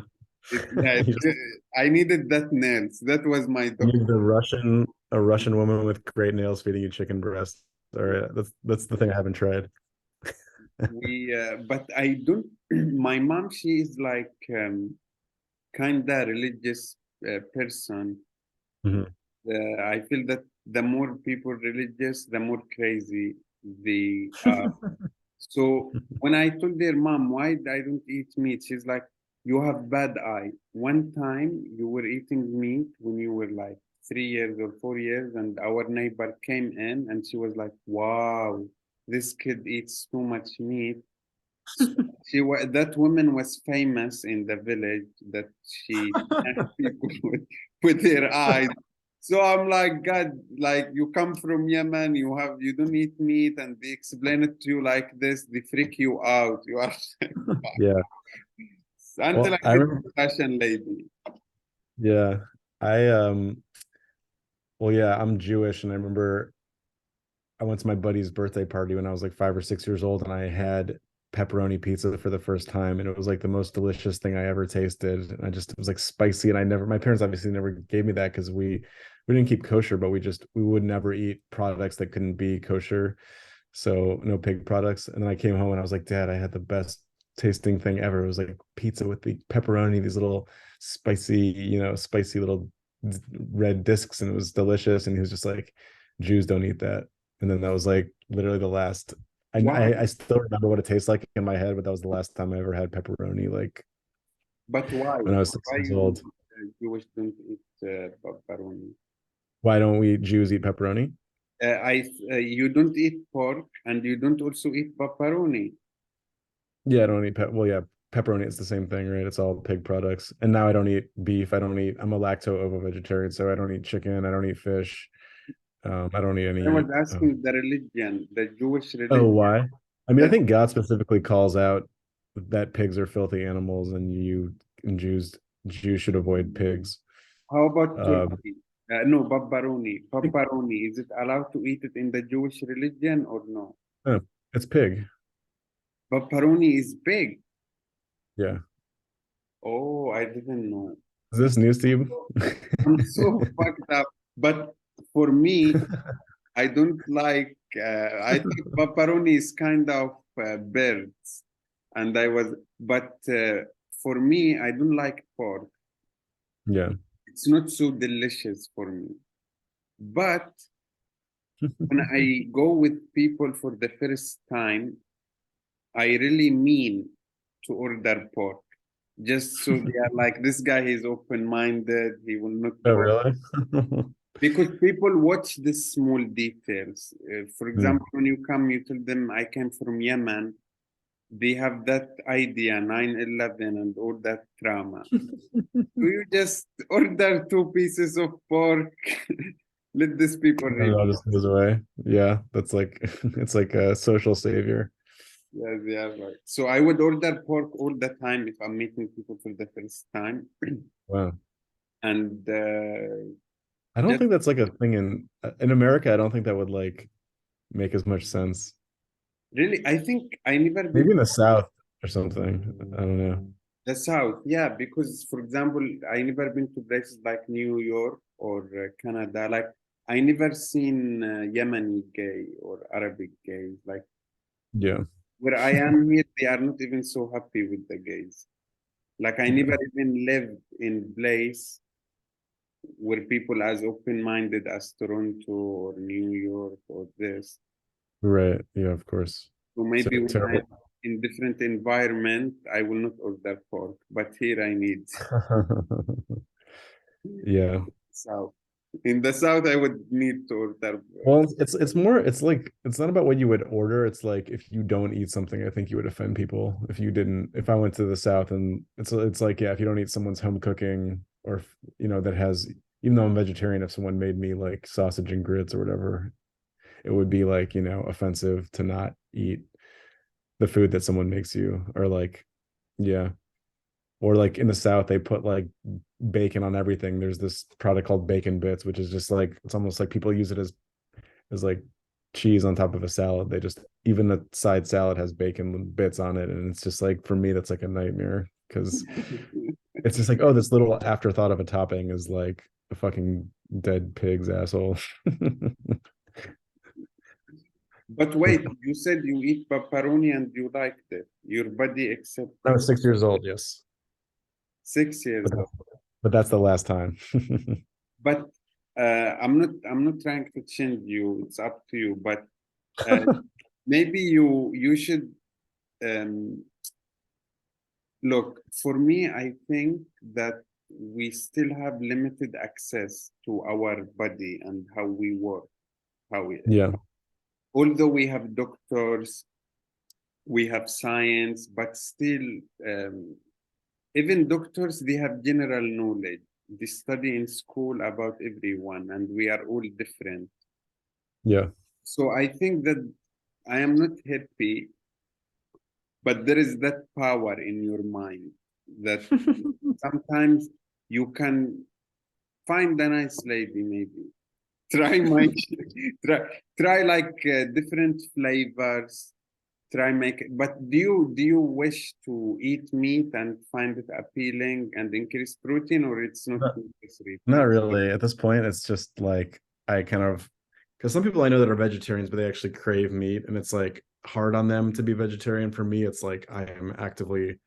Yeah, You just I needed that nails. That was my need doctor. a Russian woman with great nails feeding you chicken breast. All right, that's the thing I haven't tried. But I don't. My mom, she is like kinda religious person. Mhm. I feel that the more people religious, the more crazy they are. So when I told their mom why I don't eat meat, she's like, "You have bad eye. One time you were eating meat when you were like 3 years or 4 years, and our neighbor came in, and she was like, 'Wow, this kid eats too much meat.' So that woman was famous in the village that she smashed people with her eyes. So I'm like, God, like you come from Yemen, you don't eat meat, and they explain it to you like this, they freak you out. You are Yeah. until I Well, I met remember, the Russian lady. yeah. I well, yeah, I'm Jewish, and I remember I went to my buddy's birthday party when I was like 5 or 6 years old, and I had pepperoni pizza for the first time, and it was like the most delicious thing I ever tasted. And it was like spicy, and my parents obviously never gave me that because we didn't keep kosher, but we would never eat products that couldn't be kosher, so no pig products. And then I came home and I was like, Dad, I had the best tasting thing ever. It was like pizza with the pepperoni, these little spicy little red discs, and it was delicious. And he was just like, Jews don't eat that. And then that was like literally the last. Why? I still remember what it tastes like in my head, but that was the last time I ever had pepperoni, like But why? when I was six Why years you old. Jewish don't eat pepperoni? Why don't we Jews eat pepperoni? You don't eat pork and you don't also eat pepperoni. Yeah, I don't eat well, yeah, pepperoni is the same thing, right? It's all pig products. And now I don't eat beef. I'm a lacto-ovo vegetarian, so I don't eat chicken, I don't eat fish. I don't eat I was any asking the religion, the Jewish oh, religion. why? I mean, I That think God specifically calls out that pigs are filthy animals, and you and Jews should avoid pigs. how about Um, turkey? No, pepperoni. Pepperoni. Is it allowed to eat it in the Jewish religion or no? oh, it's pig. Pepperoni is big. Yeah. Oh, I didn't know. Is this news to you? I'm so fucked up. But for me, I don't like. I think pepperoni is kind of birds, and I was. But for me, I don't like pork. Yeah. It's not so delicious for me. But when I go with people for the first time, I really mean to order pork. Just so they are like, this guy is open-minded, he will not Oh, go. really? Because people watch the small details. For Hmm. example, when you come, you tell them, I came from Yemen. They have that idea, 9/11 and all that drama. So you just order two pieces of pork, let these people And it all relax. just goes away. Yeah, that's like it's like a social savior. Yes, yeah, right. So I would order pork all the time if I'm meeting people for the first time. Wow. And I don't just think that's like a thing in America. I don't think that would like make as much sense. really, I think I never Maybe did. in the South or something. I don't know. The South, yeah, because for example, I never been to places like New York or Canada. Like I never seen Yemeni gay or Arabic gay. Like Yeah. where I am here, they are not even so happy with the gays. Like I never Yeah. even lived in place where people as open-minded as Toronto or New York or this. Right. Yeah, of course. So So maybe when I'm terrible. in different environment, I will not order pork, but here I need. Yeah. South. In the South, I would need to order. Well, it's more, it's like, it's not about what you would order. It's like if you don't eat something, I think you would offend people. If you didn't, if I went to the South and it's like, yeah, if you don't eat someone's home cooking or, that has, even though I'm vegetarian, if someone made me like sausage and grits or whatever, it would be like, offensive to not eat the food that someone makes you, or like, yeah. Or like in the South, they put like bacon on everything. There's this product called Bacon Bits, which is just like, it's almost like people use it as like cheese on top of a salad. They just, even the side salad has bacon bits on it. And it's just like, for me, that's like a nightmare because it's just like, oh, this little afterthought of a topping is like a fucking dead pig's asshole. But wait, you said you eat pepperoni and you liked it. Your body I accepted was 6 years old, yes. 6 years But old. but that's the last time. But I'm not trying to change you. It's up to you. But uh, maybe you should um, look. For me, I think that we still have limited access to our body and how we work. How we, Yeah. although we have doctors, we have science, but still, even doctors, they have general knowledge. They study in school about everyone, and we are all different. Yeah. So I think that I am not happy, but there is that power in your mind that sometimes you can find a nice lady, maybe try my try try like different flavors. Try make it. But do you wish to eat meat and find it appealing and increase protein, or it's not Not, necessary for not you? really. At this point, it's just like I kind of, because some people I know that are vegetarians, but they actually crave meat, and it's like hard on them to be vegetarian. For me, it's like I am actively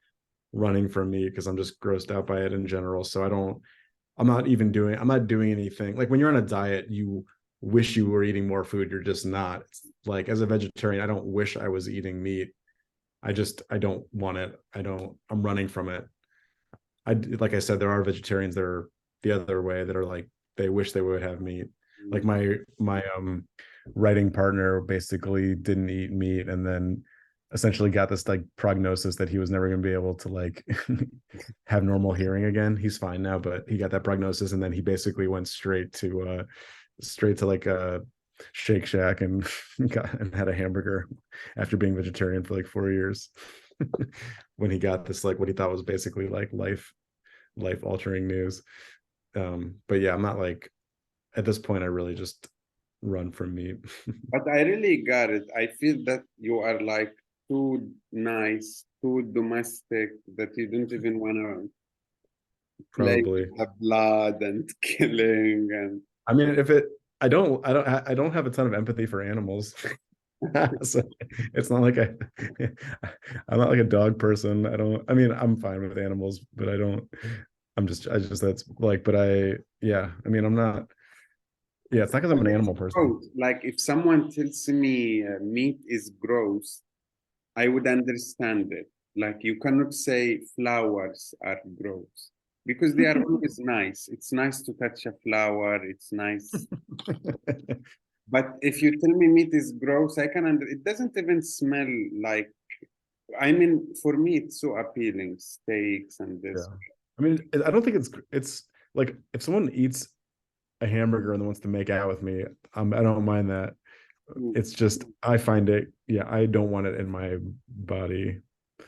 running from meat because I'm just grossed out by it in general. So I'm not doing anything. Like when you're on a diet, you wish you were eating more food. You're just not. It's like as a vegetarian, I don't wish I was eating meat. I don't want it. I'm running from it. Like I said, there are vegetarians that are the other way, that are like, they wish they would have meat. Like my writing partner basically didn't eat meat, and then essentially got this like prognosis that he was never going to be able to like have normal hearing again. He's fine now, but he got that prognosis, and then he basically went straight to like a Shake Shack and had a hamburger after being vegetarian for like 4 years. When he got this, like what he thought was basically like life altering news. But yeah, I'm not like, at this point I really just run from meat. But I really got it. I feel that you are like too nice, too domestic, that you don't even want to play with Probably. the blood and killing and. I mean, if it I don't have a ton of empathy for animals. So it's not like I'm not like a dog person. I mean, I'm fine with animals, but I just that's like, but yeah, I mean, I'm not, yeah, it's not because I'm an animal person. Gross. Like if someone tells me meat is gross, I would understand it. Like you cannot say flowers are gross because they are always nice. It's nice to touch a flower. It's nice. But if you tell me meat is gross, I can under it doesn't even smell like, I mean, for me it's so appealing, steaks and Yeah. this. I mean, I don't think it's like if someone eats a hamburger and then wants to make out with me, I don't mind that. It's just I find it, yeah, I don't want it in my body.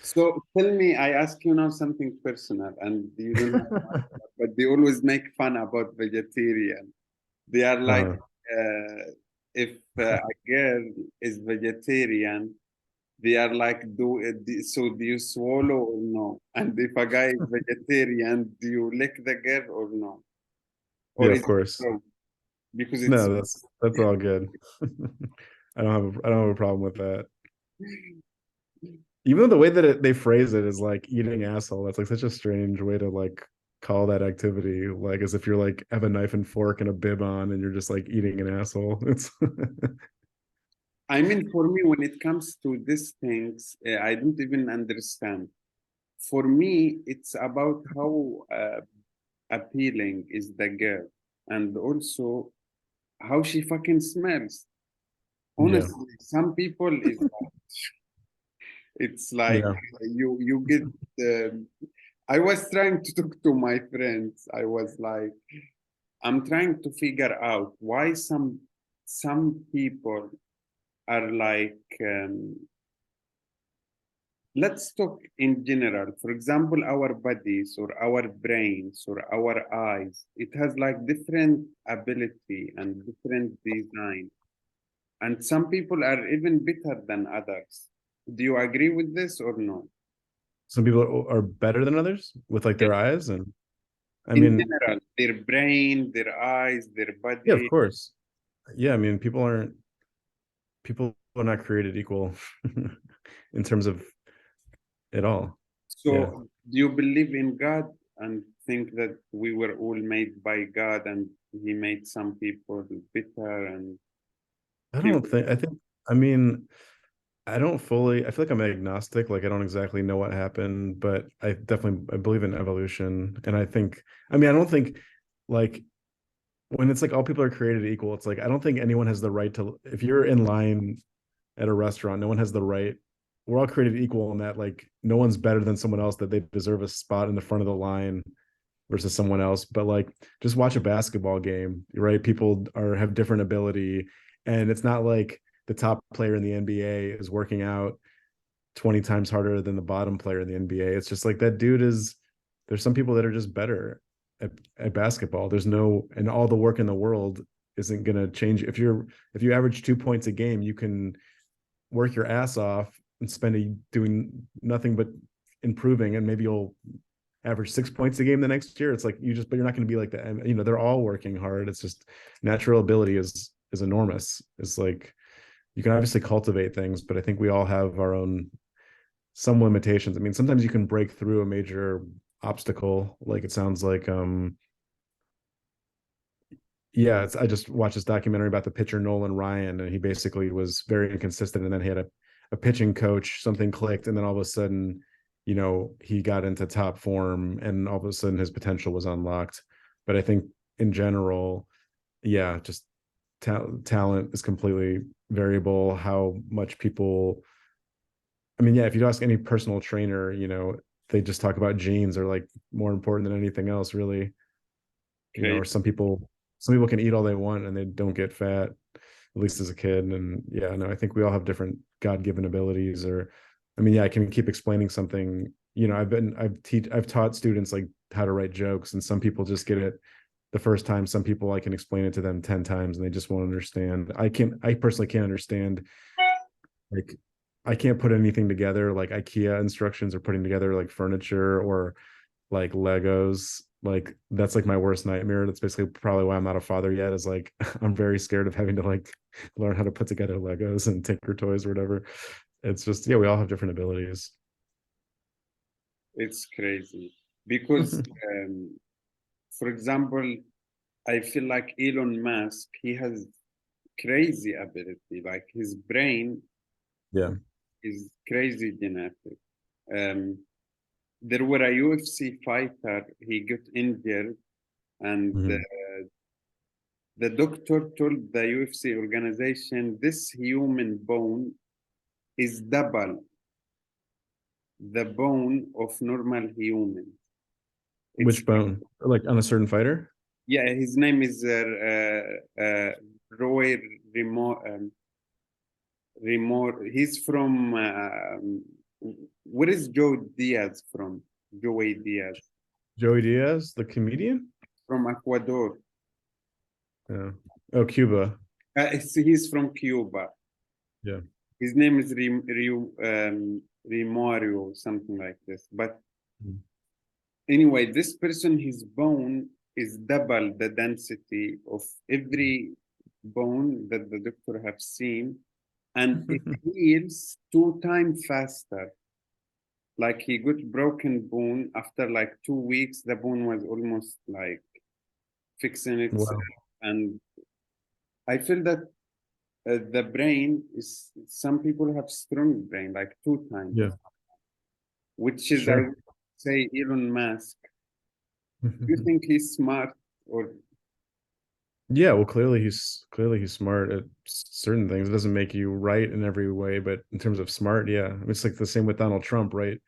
So tell me, I ask you now something personal, and you don't have to answer, but they always make fun about vegetarian. They are like, Uh, if a girl is vegetarian, they are like, so do you swallow or no? And if a guy is vegetarian, do you lick the girl or no? Or Yeah, is of it course. wrong? Because it's No, that's all good. I don't have a problem with that. Even though the way that they phrase it is like eating asshole, that's like such a strange way to like call that activity, like as if you're like have a knife and fork and a bib on and you're just like eating an asshole. It's I mean, for me, when it comes to these things, I don't even understand. For me, it's about how appealing is the girl, and also how she fucking smells. yeah, Honestly, some people is it's like yeah. you get. I was trying to talk to my friends. I was like, I'm trying to figure out why some people are like. Let's talk in general. For example, our bodies or our brains or our eyes, it has like different ability and different design. And some people are even better than others. Do you agree with this or no? Some people are better than others with like Yeah. their eyes, and I In mean, general, their brain, their eyes, their yeah, of body. course. Yeah, I mean, people are not created equal in terms of it all. Yeah. So, do you believe in God and think that we were all made by God and He made some people better and I don't people? think I think I mean I don't fully I feel like I'm agnostic, like I don't exactly know what happened, but I believe in evolution. And I mean I don't think like when it's like all people are created equal, it's like I don't think anyone has the right to if you're in line at a restaurant, no one has the right. We're all created equal in that like no one's better than someone else, that they deserve a spot in the front of the line versus someone else. But like just watch a basketball game, right? People are have different ability, and it's not like the top player in the NBA is working out 20 times harder than the bottom player in the NBA. It's just like that dude is there's some people that are just better at basketball. There's no and all the work in the world isn't going to change. If you average 2 points a game, you can work your ass off and spend doing nothing but improving, and maybe you'll average 6 points a game the next year. It's like but you're not going to be like that. You know, they're all working hard. It's just natural ability is enormous. It's like you can obviously cultivate things, but I think we all have our own some limitations. I mean, sometimes you can break through a major obstacle. Like it sounds like yeah, I just watched this documentary about the pitcher Nolan Ryan, and he basically was very inconsistent. And then he had a pitching coach, something clicked, and then all of a sudden, you know, he got into top form, and all of a sudden his potential was unlocked. But I think in general, yeah, just talent is completely variable. How much people, I mean, yeah, if you ask any personal trainer, you know, they just talk about genes are like more important than anything else, really. You know, Okay. or some people can eat all they want and they don't get fat, at least as a kid. And yeah, no, I think we all have different God-given abilities. Or I mean, yeah, I can keep explaining something. You know, I've taught students like how to write jokes, and some people just get it the first time. Some people I can explain it to them 10 times and they just won't understand. I personally can't understand, like I can't put anything together like IKEA instructions or putting together like furniture or like Legos. Like that's like my worst nightmare. That's basically probably why I'm not a father yet, is like I'm very scared of having to like learn how to put together Legos and Tinker Toys or whatever. It's just, yeah, we all have different abilities. It's crazy because, for example, I feel like Elon Musk, he has crazy ability. Like his brain Yeah. is crazy genetic. Um, there were a UFC fighter, he got injured, and Mhm. the doctor told the UFC organization this human bone is double the bone of normal human. It's Which bone? Like on a certain fighter? yeah, his name is Roy Remor. He's from where is Joe Diaz from? Joey Diaz Joey Diaz, the comedian? from Ecuador. Yeah. Oh, Cuba. He's from Cuba. Yeah. his name is Rimorio, something like this. But anyway, this person, his bone is double the density of every bone that the doctor have seen, and it heals 2 times faster. Like he got broken bone after like 2 weeks, the bone was almost like fixing itself. Wow. And I feel that the brain is, some people have strong brain, like 2 times, Yeah, which is, I sure. would say, Elon Musk. Do you think he's smart or? Yeah, well, clearly he's smart at certain things. It doesn't make you right in every way, but in terms of smart, yeah, it's like the same with Donald Trump, right?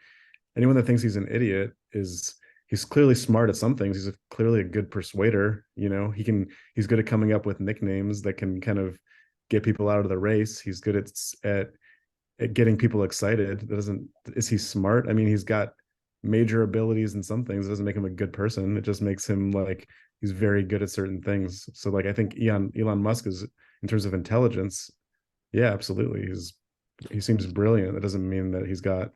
Anyone that thinks he's an idiot is he's clearly smart at some things. Clearly a good persuader. He's good at coming up with nicknames that can kind of get people out of the race. He's good at getting people excited. That doesn't Is he smart? I mean, he's got major abilities in some things. It doesn't make him a good person. It just makes him like he's very good at certain things. So like I think Elon Musk is, in terms of intelligence, yeah, absolutely. He seems brilliant. That doesn't mean that he's got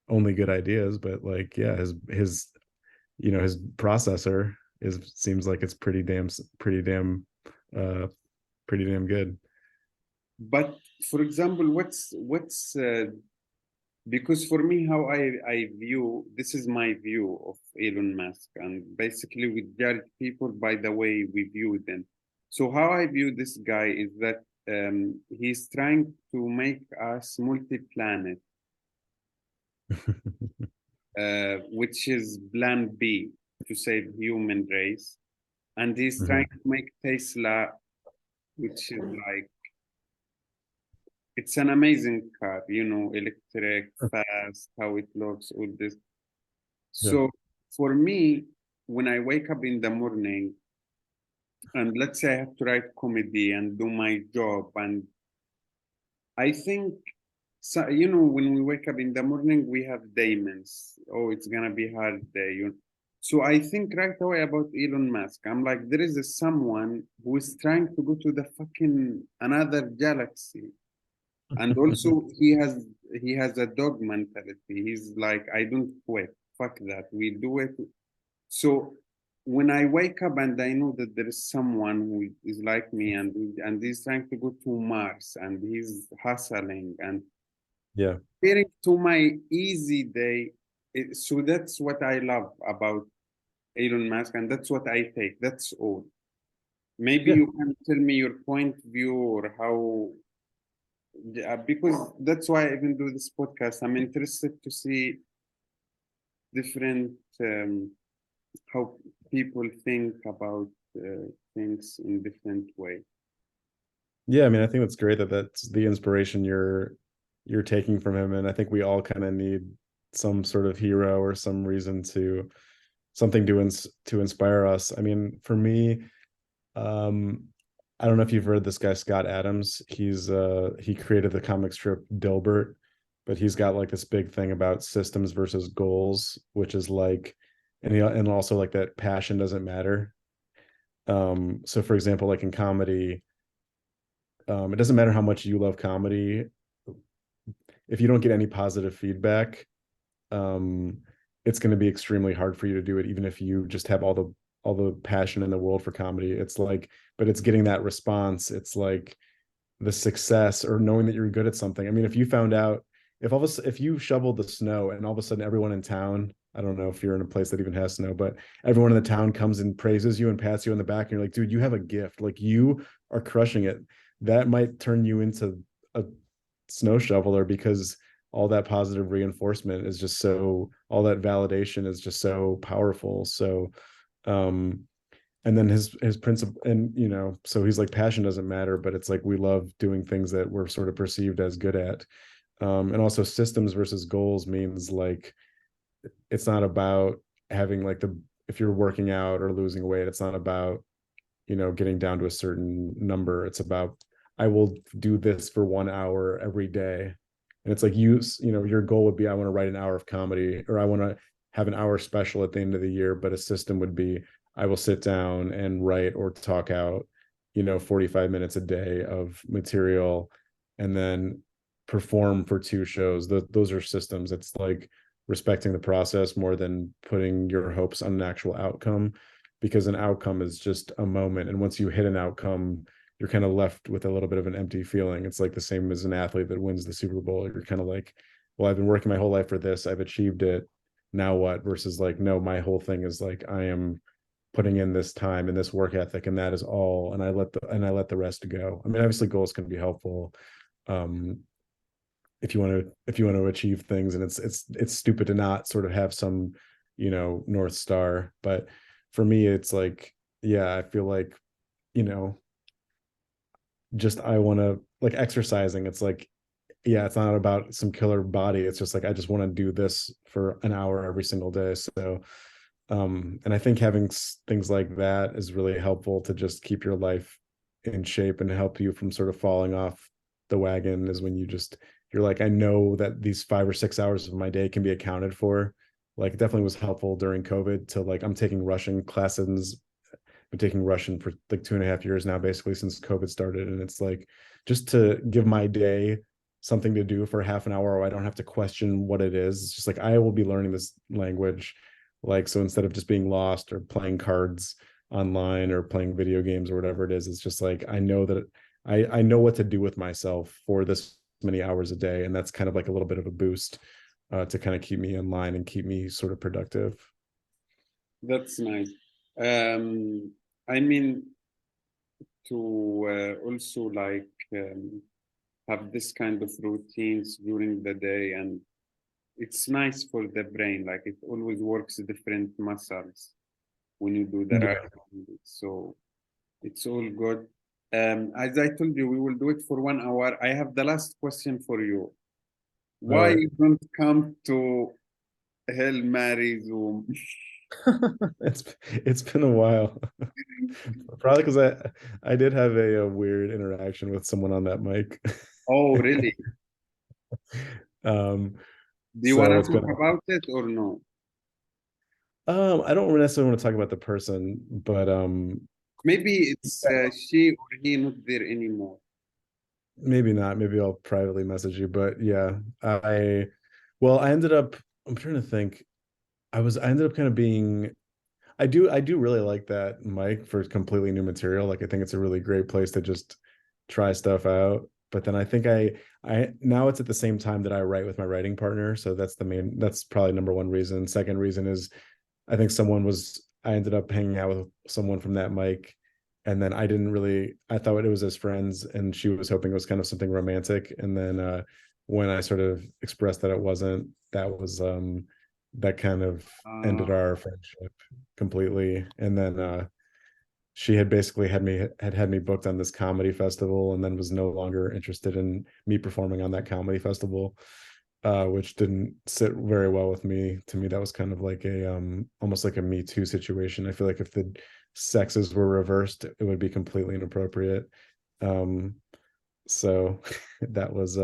only good ideas, but like yeah, his processor is seems like it's uh pretty damn good. But for example, what's because for me, how I view, this is my view of Elon Musk, and basically we judge people by the way we view them. So how I view this guy is that he's trying to make us multi-planet, which is plan B to save human race, and he's trying Mhm. to make Tesla, which is like, it's an amazing car, electric, fast, how it looks, all this. Yeah. So for me, when I wake up in the morning, and let's say I have to write comedy and do my job, and I think, so, when we wake up in the morning, we have demons. Oh, it's gonna be hard day. So I think right away about Elon Musk. I'm like, there is someone who is trying to go to the fucking another galaxy, and also he has a dog mentality. He's like, I don't quit. Fuck that. We do it. So when I wake up and I know that there is someone who is like me, and he's trying to go to Mars, and he's hustling and Yeah. comparing to my easy day, so that's what I love about Elon Musk, and that's what I take. That's all. Maybe Yeah. you can tell me your point of view or how, yeah, because that's why I even do this podcast. I'm interested to see different how people think about things in different way. Yeah, I mean, I think that's great that that's the inspiration you're taking from him, and I think we all kind of need some sort of hero or some reason to something to inspire us. I mean, for me, um, I don't know if you've heard this guy Scott Adams. He created the comic strip Dilbert, but he's got like this big thing about systems versus goals, which is like, and also like that passion doesn't matter. So for example, like in comedy, it doesn't matter how much you love comedy if you don't get any positive feedback, um, it's going to be extremely hard for you to do it, even if you just have all the passion in the world for comedy. It's like, but it's getting that response. It's like the success or knowing that you're good at something. I mean, if you found out if you shoveled the snow and all of a sudden everyone in town, I don't know if you're in a place that even has snow, but everyone in the town comes and praises you and pats you on the back, and you're like, dude, you have a gift. Like you are crushing it. That might turn you into a snow shoveler because all that positive reinforcement is just so all that validation is just so powerful. So um and then his principle, and so he's like passion doesn't matter, but it's like we love doing things that we're sort of perceived as good at. And also systems versus goals means like it's not about having like the if you're working out or losing weight, it's not about getting down to a certain number. It's about I will do this for 1 hour every day. And it's like your goal would be I want to write an hour of comedy, or I want to have an hour special at the end of the year, but a system would be I will sit down and write or talk out 45 minutes a day of material, and then perform for two shows. Those are systems. It's like respecting the process more than putting your hopes on an actual outcome, because an outcome is just a moment. And once you hit an outcome, you're kind of left with a little bit of an empty feeling. It's like the same as an athlete that wins the Super Bowl. You're kind of like, well, I've been working my whole life for this. I've achieved it. Now what? Versus like, no, my whole thing is like, I am putting in this time and this work ethic, and that is all. And I let the rest go. I mean, obviously goals can be helpful. Um, if you want to achieve things, and it's stupid to not sort of have some, North Star. But for me, it's like, yeah, I feel like, you know, just I want to, like, exercising. It's like, yeah, it's not about some killer body. It's just like, I just want to do this for an hour every single day. So, and I think having things like that is really helpful to just keep your life in shape and help you from sort of falling off the wagon, is when you're like, I know that these 5 or 6 hours of my day can be accounted for. Like, it definitely was helpful during COVID to, like, I'm taking Russian classes. Been taking Russian for like 2.5 years now, basically since COVID started. And it's like, just to give my day something to do for half an hour, or I don't have to question what it is. It's just like, I will be learning this language. Like, so instead of just being lost or playing cards online or playing video games or whatever it is, it's just like, I know that I know what to do with myself for this many hours a day. And that's kind of like a little bit of a boost to kind of keep me in line and keep me sort of productive. That's nice. I mean, to also like have this kind of routines during the day, and it's nice for the brain. Like, it always works different muscles when you do the right Yeah. thing. So it's all good. As I told you, we will do it for 1 hour. I have the last question for you. All Why right. you don't come to Hell Mary Zoom? It's been a while. Probably because I did have a weird interaction with someone on that mic. Oh, really? um, Do you want so to it's been talk about it or no? I don't necessarily want to talk about the person, but Maybe it's she or he not there anymore. maybe not. Maybe I'll privately message you. But yeah, I ended up. I'm trying to think. I ended up kind of being. I do really like that mic for completely new material. Like, I think it's a really great place to just try stuff out. But then I think I now it's at the same time that I write with my writing partner. So that's probably number one reason. Second reason is, I ended up hanging out with someone from that mic. And then I thought it was as friends, and she was hoping it was kind of something romantic. And then when I sort of expressed that it wasn't, that kind of ended Uh, our friendship completely. And then she had basically had me booked on this comedy festival, and then was no longer interested in me performing on that comedy festival, which didn't sit very well with me. To me, that was kind of like a almost like a Me Too situation. I feel like if the sexes were reversed, it would be completely inappropriate. Um, so that was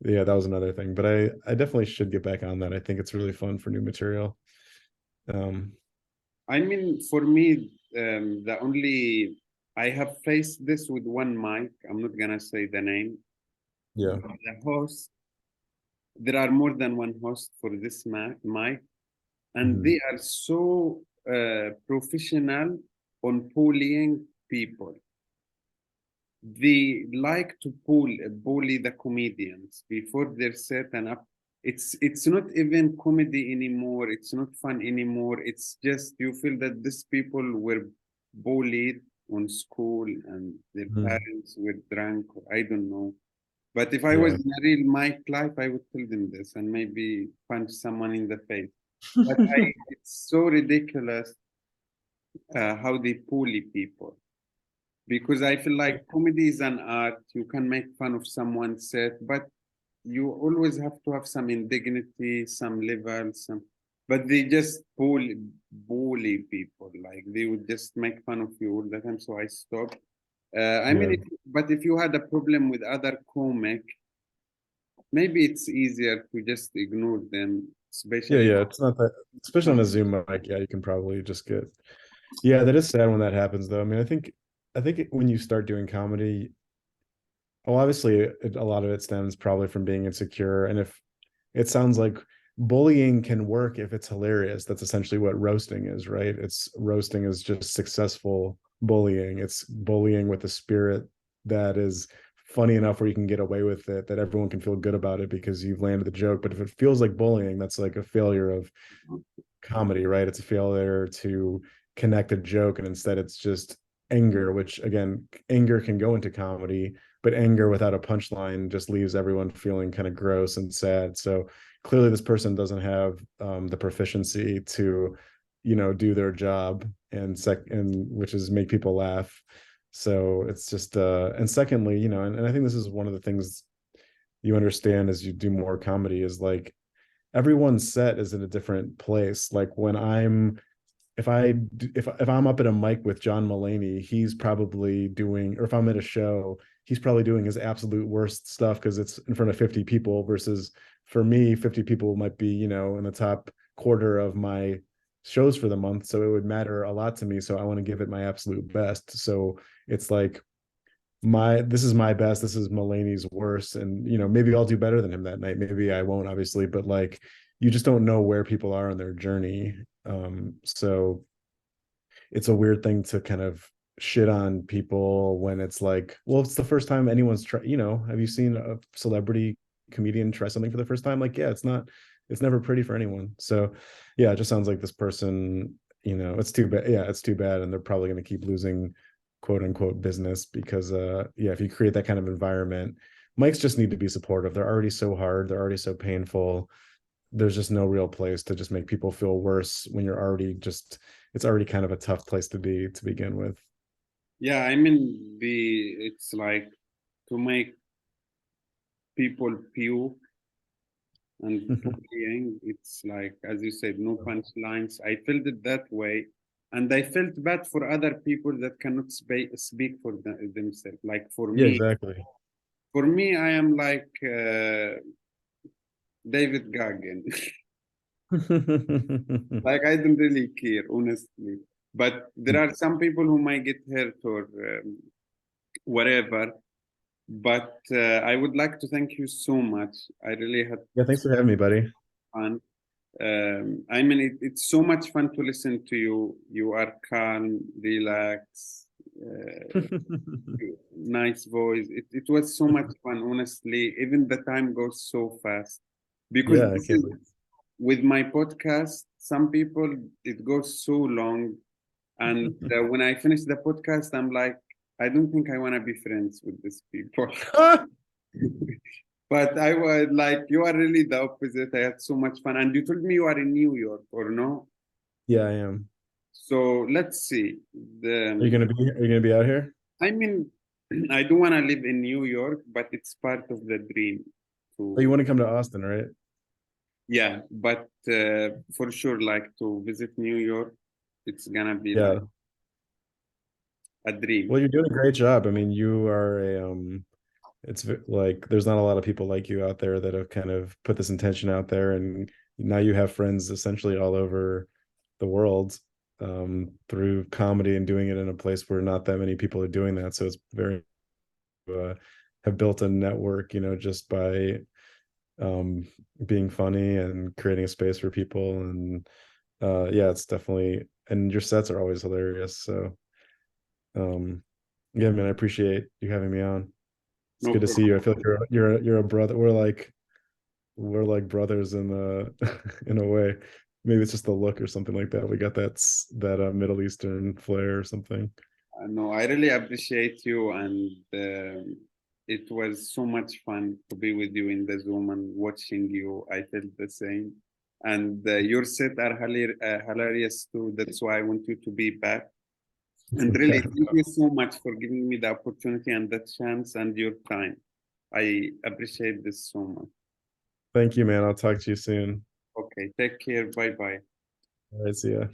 yeah, that was another thing. But I definitely should get back on that. I think it's really fun for new material. Um, I mean, for me, the only I have faced this with one mic. I'm not gonna say the name. yeah. The host, there are more than one host for this mic, and Mhm. they are so professional on bullying people. They like to bully the comedians before their set and up. It's not even comedy anymore. It's not fun anymore. It's just you feel that these people were bullied on school and their Mhm. parents were drunk, or I don't know. But if I was Yeah. in a real mic life, I would tell them this and maybe punch someone in the face. But it's so ridiculous how they bully people, because I feel like comedy is an art. You can make fun of someone's set, but you always have to have some indignity, some level, some. But they just bully people. Like, they would just make fun of you all the time. So I stopped. I mean, Yeah. but if you had a problem with other comic, maybe it's easier to just ignore them, Yeah, especially. yeah. It's not that, especially on a Zoom mic, yeah, you can probably just get. Yeah, that is sad when that happens though. I mean, I think when you start doing comedy, Well, obviously, a lot of it stems probably from being insecure. And if it sounds like bullying can work if it's hilarious, that's essentially what roasting is, right? It's roasting is just successful bullying. It's bullying with a spirit that is funny enough where you can get away with it, that everyone can feel good about it because you've landed the joke. But if it feels like bullying, that's like a failure of comedy, right? It's a failure to connect a joke, and instead it's just anger, which again, anger can go into comedy, but anger without a punchline just leaves everyone feeling kind of gross and sad. So clearly this person doesn't have the proficiency to, do their job, and which is make people laugh. So it's just and secondly, and I think this is one of the things you understand as you do more comedy is like everyone's set is in a different place. Like when I'm if I'm up at a mic with John Mulaney, he's probably doing, or if I'm at a show, he's probably doing his absolute worst stuff because it's in front of 50 people versus for me, 50 people might be, in the top quarter of my shows for the month. So it would matter a lot to me. So I want to give it my absolute best. So it's like this is my best, this is Mulaney's worst, and maybe I'll do better than him that night, maybe I won't, obviously, but like you just don't know where people are on their journey. So it's a weird thing to kind of shit on people when it's like, well, it's the first time anyone's tried, have you seen a celebrity comedian try something for the first time? Like, yeah, it's never pretty for anyone. So yeah, it just sounds like this person, it's too bad. Yeah, it's too bad, and they're probably going to keep losing quote unquote business because yeah, if you create that kind of environment, mics just need to be supportive. They're already so hard, they're already so painful. There's just no real place to just make people feel worse when you're already just, it's already kind of a tough place to be to begin with. Yeah, I mean, it's like to make people puke and bullying. It's like, as you said, no punchlines. I felt it that way. And I felt bad for other people that cannot speak for themselves. Like Yeah, exactly. for me, I am like David Goggins. Like I don't really care, honestly. But there are some people who might get hurt or whatever. But I would like to thank you so much. I really had Yeah, thanks for having me, buddy. fun. I mean, it's so much fun to listen to you. You are calm, relaxed, nice voice. It was so much fun, honestly. Even the time goes so fast. Because Yeah, I can't wait. with my podcast, some people, it goes so long. And when I finish the podcast, I'm like, I don't think I want to be friends with these people. But I was like, you are really the opposite. I had so much fun. And you told me you are in New York, or no? Yeah, I am. So let's see. Are you gonna be out here? I mean, I do want to live in New York, but it's part of the dream. Oh, you To want to come to Austin, right? Yeah, but for sure, like to visit New York, it's gonna be like Yeah. a dream. Well, you're doing a great job. I mean, you are like there's not a lot of people like you out there that have kind of put this intention out there, and now you have friends essentially all over the world through comedy and doing it in a place where not that many people are doing that. So it's very have built a network, just by um being funny and creating a space for people. And yeah, it's definitely, and your sets are always hilarious. So um yeah, man, I appreciate you having me on. It's No good to see problem. you. I feel like you're a brother. We're like brothers in in a way. Maybe it's just the look or something like that. We got that Middle Eastern flair or something. No, I really appreciate you, and it was so much fun to be with you in the Zoom and watching you. I felt the same, and your set are hilarious too. That's why I want you to be back. And really, thank you so much for giving me the opportunity and the chance and your time. I appreciate this so much. Thank you, man. I'll talk to you soon. Okay, take care. Bye bye. All right, see ya.